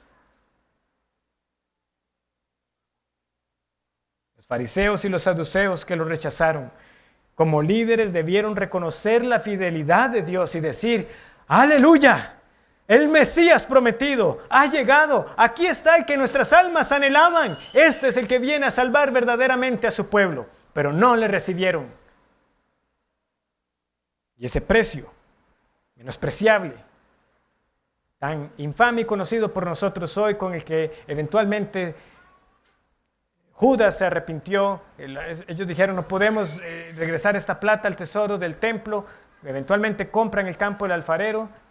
Los fariseos y los saduceos que lo rechazaron, como líderes debieron reconocer la fidelidad de Dios y decir, ¡aleluya! El Mesías prometido ha llegado. Aquí está el que nuestras almas anhelaban. Este es el que viene a salvar verdaderamente a su pueblo. Pero no le recibieron. Y ese precio, menospreciable, tan infame y conocido por nosotros hoy, con el que eventualmente Judas se arrepintió. Ellos dijeron, no podemos regresar esta plata al tesoro del templo. Eventualmente compran el campo del alfarero.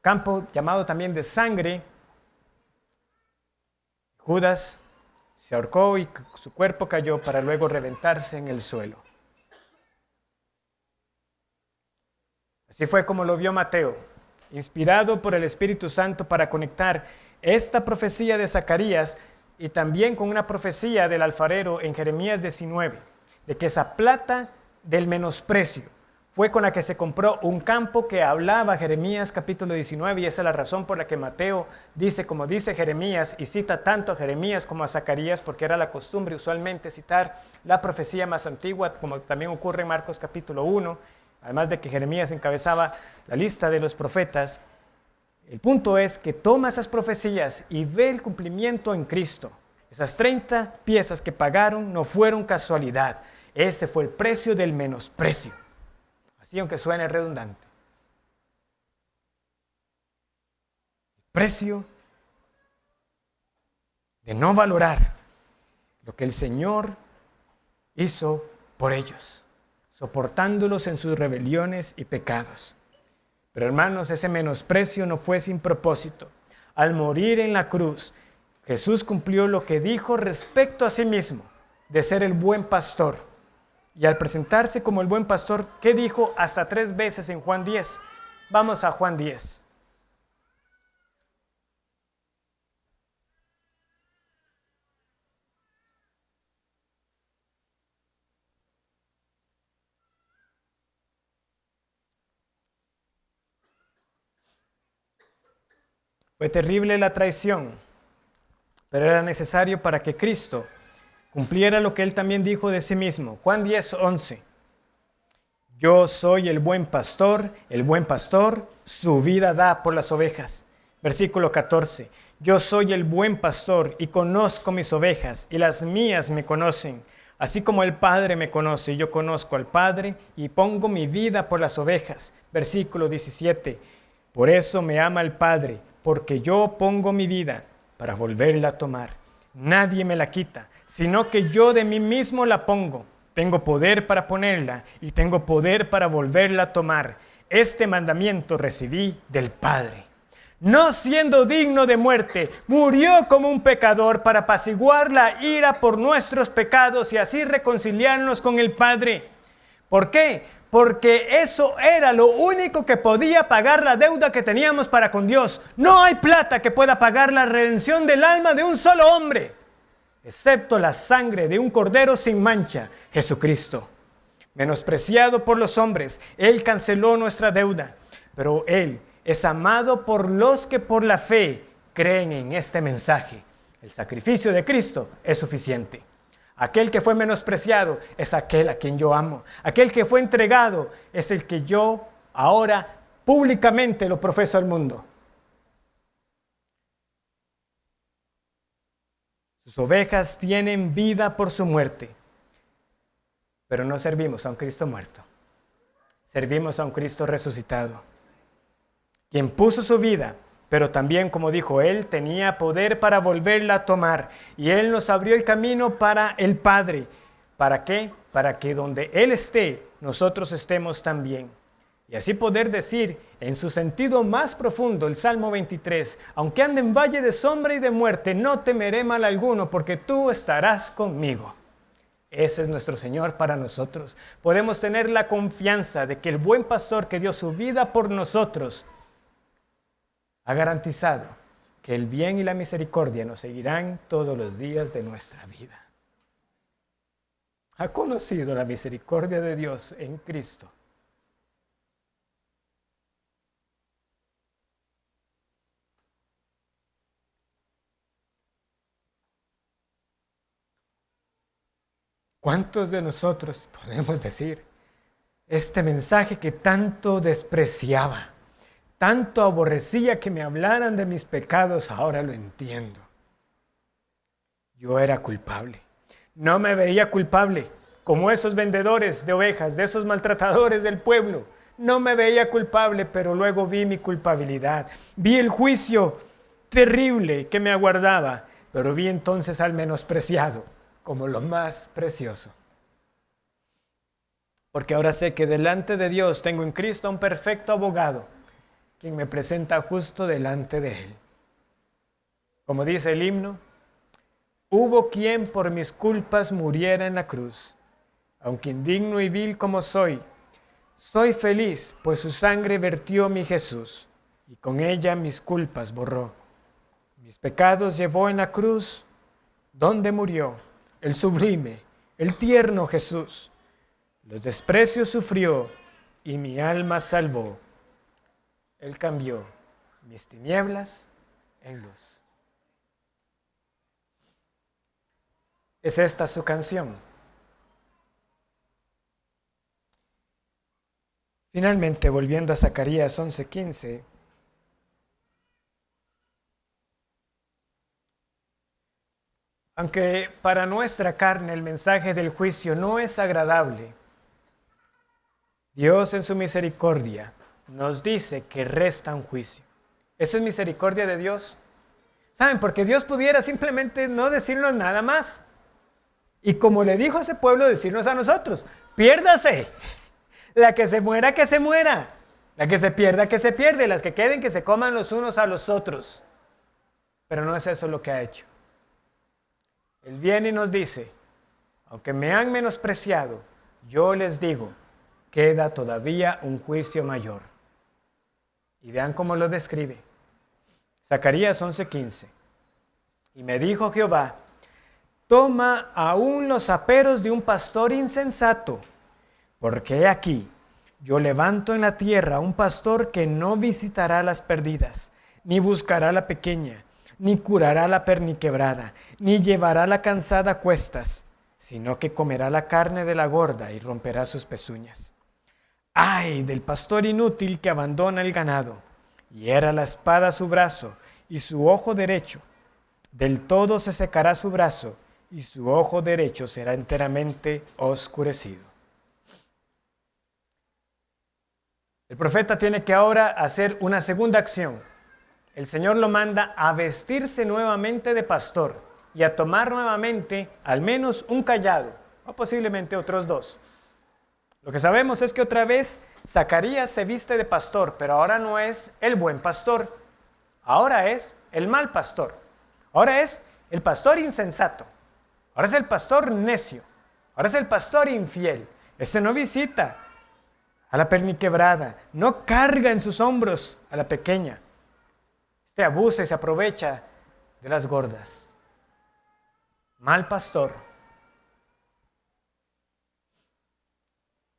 Campo llamado también de sangre. Judas se ahorcó y su cuerpo cayó para luego reventarse en el suelo. Así fue como lo vio Mateo, inspirado por el Espíritu Santo para conectar esta profecía de Zacarías y también con una profecía del alfarero en Jeremías 19, de que esa plata del menosprecio fue con la que se compró un campo que hablaba Jeremías capítulo 19, y esa es la razón por la que Mateo dice, como dice Jeremías, y cita tanto a Jeremías como a Zacarías, porque era la costumbre usualmente citar la profecía más antigua, como también ocurre en Marcos capítulo 1, además de que Jeremías encabezaba la lista de los profetas. El punto es que toma esas profecías y ve el cumplimiento en Cristo. Esas 30 piezas que pagaron no fueron casualidad, ese fue el precio del menosprecio. Así aunque suene redundante. El precio de no valorar lo que el Señor hizo por ellos, soportándolos en sus rebeliones y pecados. Pero hermanos, ese menosprecio no fue sin propósito. Al morir en la cruz, Jesús cumplió lo que dijo respecto a sí mismo, de ser el buen pastor. Y al presentarse como el buen pastor, ¿qué dijo hasta 3 veces en Juan 10? Vamos a Juan 10. Fue terrible la traición, pero era necesario para que Cristo cumpliera lo que él también dijo de sí mismo. Juan 10, 11. Yo soy el buen pastor su vida da por las ovejas. Versículo 14. Yo soy el buen pastor y conozco mis ovejas y las mías me conocen. Así como el Padre me conoce, yo conozco al Padre y pongo mi vida por las ovejas. Versículo 17. Por eso me ama el Padre, porque yo pongo mi vida para volverla a tomar. Nadie me la quita, sino que yo de mí mismo la pongo. Tengo poder para ponerla y tengo poder para volverla a tomar. Este mandamiento recibí del Padre. No siendo digno de muerte, murió como un pecador para apaciguar la ira por nuestros pecados y así reconciliarnos con el Padre. ¿Por qué? Porque eso era lo único que podía pagar la deuda que teníamos para con Dios. No hay plata que pueda pagar la redención del alma de un solo hombre, excepto la sangre de un cordero sin mancha, Jesucristo. Menospreciado por los hombres, Él canceló nuestra deuda, pero Él es amado por los que por la fe creen en este mensaje. El sacrificio de Cristo es suficiente. Aquel que fue menospreciado es aquel a quien yo amo. Aquel que fue entregado es el que yo ahora públicamente lo profeso al mundo. Sus ovejas tienen vida por su muerte, pero no servimos a un Cristo muerto. Servimos a un Cristo resucitado, quien puso su vida, pero también, como dijo Él, tenía poder para volverla a tomar. Y Él nos abrió el camino para el Padre. ¿Para qué? Para que donde Él esté, nosotros estemos también. Y así poder decir, en su sentido más profundo, el Salmo 23, aunque ande en valle de sombra y de muerte, no temeré mal alguno, porque tú estarás conmigo. Ese es nuestro Señor para nosotros. Podemos tener la confianza de que el buen pastor que dio su vida por nosotros ha garantizado que el bien y la misericordia nos seguirán todos los días de nuestra vida. ¿Ha conocido la misericordia de Dios en Cristo? ¿Cuántos de nosotros podemos decir, este mensaje que tanto despreciaba, tanto aborrecía que me hablaran de mis pecados, ahora lo entiendo? Yo era culpable. No me veía culpable, como esos vendedores de ovejas, de esos maltratadores del pueblo. No me veía culpable, pero luego vi mi culpabilidad. Vi el juicio terrible que me aguardaba, pero vi entonces al menospreciado como lo más precioso. Porque ahora sé que delante de Dios tengo en Cristo a un perfecto abogado, quien me presenta justo delante de Él. Como dice el himno, hubo quien por mis culpas muriera en la cruz. Aunque indigno y vil como soy feliz, pues su sangre vertió mi Jesús, y con ella mis culpas borró. Mis pecados llevó en la cruz, donde murió el sublime, el tierno Jesús. Los desprecios sufrió y mi alma salvó. Él cambió mis tinieblas en luz. ¿Es esta su canción? Finalmente, volviendo a Zacarías 11:15, aunque para nuestra carne el mensaje del juicio no es agradable, Dios en su misericordia nos dice que resta un juicio. ¿Eso es misericordia de Dios? ¿Saben? Porque Dios pudiera simplemente no decirnos nada más. Y como le dijo a ese pueblo, decirnos a nosotros, piérdase. La que se muera, que se muera. La que se pierda, que se pierde. Las que queden, que se coman los unos a los otros. Pero no es eso lo que ha hecho. Él viene y nos dice, aunque me han menospreciado, yo les digo, queda todavía un juicio mayor. Y vean cómo lo describe. Zacarías 11:15. Y me dijo Jehová, toma aún los aperos de un pastor insensato, porque he aquí, yo levanto en la tierra un pastor que no visitará las perdidas, ni buscará la pequeña, ni curará la perniquebrada, ni llevará la cansada a cuestas, sino que comerá la carne de la gorda y romperá sus pezuñas. ¡Ay del pastor inútil que abandona el ganado! Hiera la espada su brazo y su ojo derecho. Del todo se secará su brazo y su ojo derecho será enteramente oscurecido. El profeta tiene que ahora hacer una segunda acción. El Señor lo manda a vestirse nuevamente de pastor y a tomar nuevamente al menos un cayado, o posiblemente otros dos. Lo que sabemos es que otra vez Zacarías se viste de pastor, pero ahora no es el buen pastor, ahora es el mal pastor, ahora es el pastor insensato, ahora es el pastor necio, ahora es el pastor infiel. Este no visita a la perniquebrada, no carga en sus hombros a la pequeña. Este abusa y se aprovecha de las gordas. Mal pastor.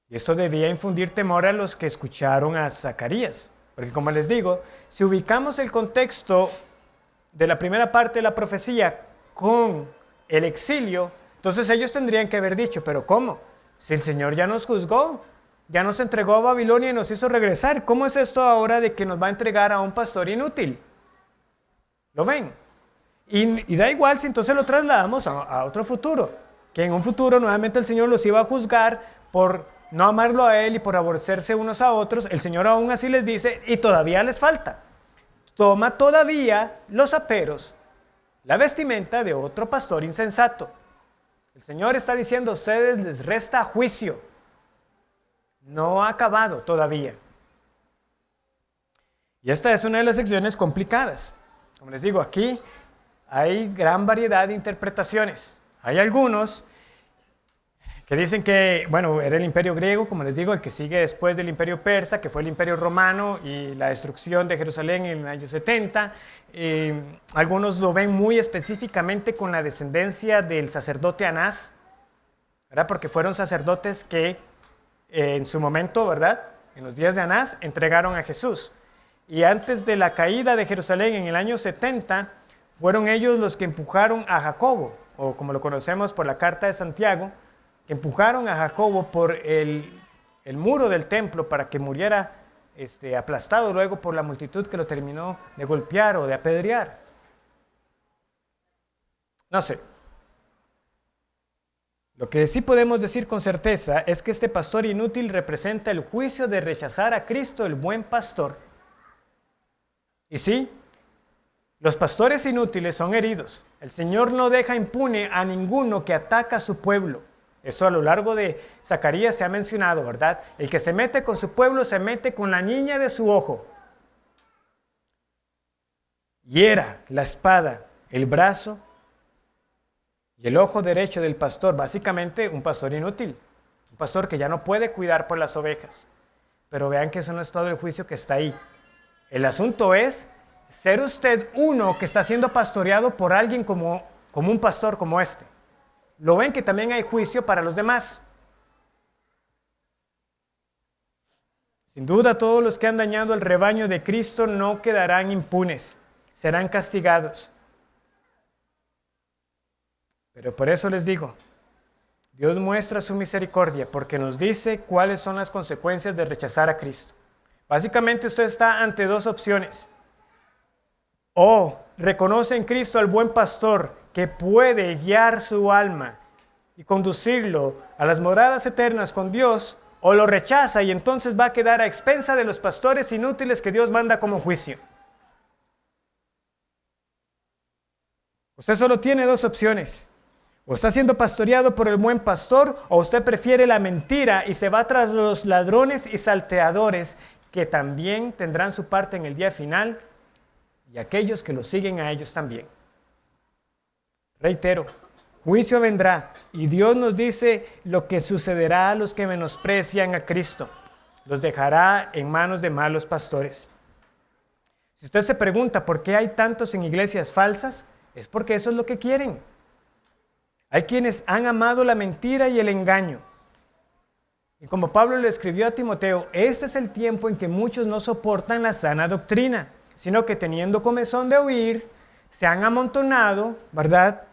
Y esto debía infundir temor a los que escucharon a Zacarías. Porque como les digo, si ubicamos el contexto de la primera parte de la profecía con el exilio, entonces ellos tendrían que haber dicho, pero ¿cómo? Si el Señor ya nos juzgó, ya nos entregó a Babilonia y nos hizo regresar, ¿cómo es esto ahora de que nos va a entregar a un pastor inútil? ¿Lo ven? Y da igual si entonces lo trasladamos a otro futuro, que en un futuro nuevamente el Señor los iba a juzgar por no amarlo a Él y por aborrecerse unos a otros. El Señor aún así les dice, y todavía les falta. Toma todavía los aperos, la vestimenta de otro pastor insensato. El Señor está diciendo, a ustedes les resta juicio. No ha acabado todavía. Y esta es una de las secciones complicadas. Como les digo, aquí hay gran variedad de interpretaciones. Hay algunos que dicen que, bueno, era el imperio griego, como les digo, el que sigue después del imperio persa, que fue el imperio romano y la destrucción de Jerusalén en el año 70. Algunos lo ven muy específicamente con la descendencia del sacerdote Anás, ¿verdad? Porque fueron sacerdotes que en su momento, ¿verdad?, en los días de Anás, entregaron a Jesús. Y antes de la caída de Jerusalén en el año 70, fueron ellos los que empujaron a Jacobo, o como lo conocemos por la carta de Santiago, que empujaron a Jacobo por el muro del templo para que muriera aplastado luego por la multitud que lo terminó de golpear o de apedrear. No sé. Lo que sí podemos decir con certeza es que este pastor inútil representa el juicio de rechazar a Cristo, el buen pastor. Y sí, los pastores inútiles son heridos. El Señor no deja impune a ninguno que ataca a su pueblo. Eso a lo largo de Zacarías se ha mencionado, ¿verdad? El que se mete con su pueblo se mete con la niña de su ojo. Hiera la espada, el brazo y el ojo derecho del pastor. Básicamente un pastor inútil. Un pastor que ya no puede cuidar por las ovejas. Pero vean que eso no es todo el juicio que está ahí. El asunto es ser usted uno que está siendo pastoreado por alguien como un pastor como este. Lo ven que también hay juicio para los demás. Sin duda, todos los que han dañado el rebaño de Cristo no quedarán impunes, serán castigados. Pero por eso les digo, Dios muestra su misericordia porque nos dice cuáles son las consecuencias de rechazar a Cristo. Básicamente usted está ante dos opciones. O reconoce en Cristo al buen pastor que puede guiar su alma y conducirlo a las moradas eternas con Dios, o lo rechaza y entonces va a quedar a expensa de los pastores inútiles que Dios manda como juicio. Usted solo tiene dos opciones. O está siendo pastoreado por el buen pastor, o usted prefiere la mentira y se va tras los ladrones y salteadores que también tendrán su parte en el día final, y aquellos que lo siguen a ellos también. Reitero, juicio vendrá y Dios nos dice lo que sucederá a los que menosprecian a Cristo. Los dejará en manos de malos pastores. Si usted se pregunta por qué hay tantos en iglesias falsas, es porque eso es lo que quieren. Hay quienes han amado la mentira y el engaño. Y como Pablo le escribió a Timoteo, este es el tiempo en que muchos no soportan la sana doctrina, sino que teniendo comezón de oír, se han amontonado, ¿verdad?,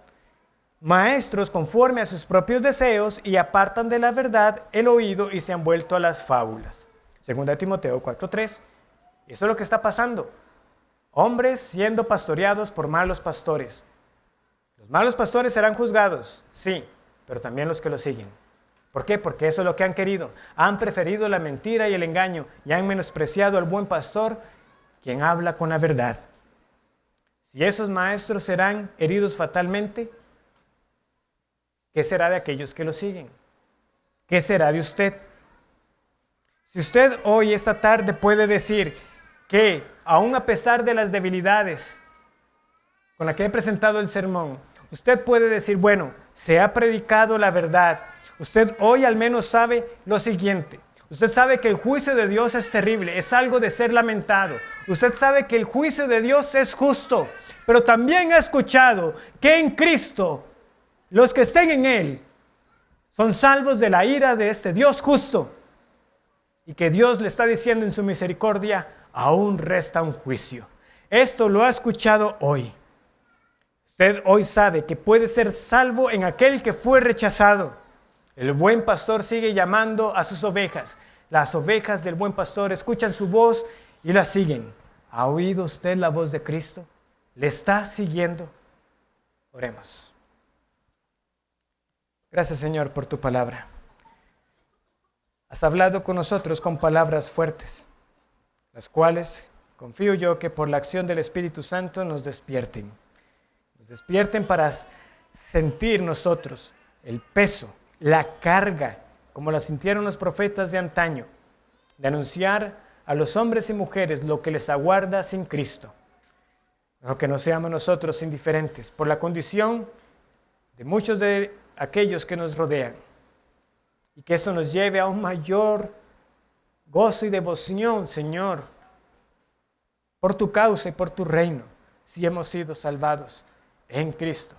maestros conforme a sus propios deseos y apartan de la verdad el oído y se han vuelto a las fábulas. Segunda Timoteo 4:3. Eso es lo que está pasando. Hombres siendo pastoreados por malos pastores. Los malos pastores serán juzgados, sí, pero también los que los siguen. ¿Por qué? Porque eso es lo que han querido. Han preferido la mentira y el engaño y han menospreciado al buen pastor, quien habla con la verdad. Si esos maestros serán heridos fatalmente, ¿qué será de aquellos que lo siguen? ¿Qué será de usted? Si usted hoy, esta tarde, puede decir que, aun a pesar de las debilidades con las que he presentado el sermón, usted puede decir, bueno, se ha predicado la verdad. Usted hoy al menos sabe lo siguiente. Usted sabe que el juicio de Dios es terrible, es algo de ser lamentado. Usted sabe que el juicio de Dios es justo, pero también ha escuchado que en Cristo los que estén en Él son salvos de la ira de este Dios justo. Y que Dios le está diciendo en su misericordia, aún resta un juicio. Esto lo ha escuchado hoy. Usted hoy sabe que puede ser salvo en aquel que fue rechazado. El buen pastor sigue llamando a sus ovejas. Las ovejas del buen pastor escuchan su voz y la siguen. ¿Ha oído usted la voz de Cristo? ¿Le está siguiendo? Oremos. Gracias, Señor, por tu palabra. Has hablado con nosotros con palabras fuertes, las cuales confío yo que por la acción del Espíritu Santo nos despierten. Nos despierten para sentir nosotros el peso, la carga, como la sintieron los profetas de antaño, de anunciar a los hombres y mujeres lo que les aguarda sin Cristo. No que no seamos nosotros indiferentes por la condición de muchos de aquellos que nos rodean. y que esto nos lleve a un mayor gozo y devoción, Señor, por tu causa y por tu reino, si hemos sido salvados en Cristo,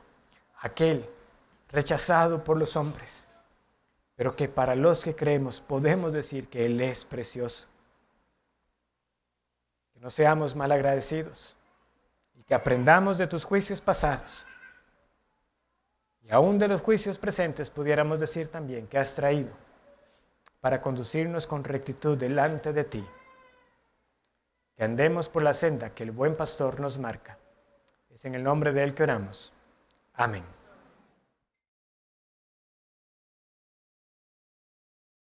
aquel rechazado por los hombres, pero que para los que creemos podemos decir que Él es precioso. Que no seamos malagradecidos y que aprendamos de tus juicios pasados. Y aún de los juicios presentes pudiéramos decir también que has traído para conducirnos con rectitud delante de ti. Que andemos por la senda que el buen pastor nos marca. Es en el nombre de Él que oramos. Amén.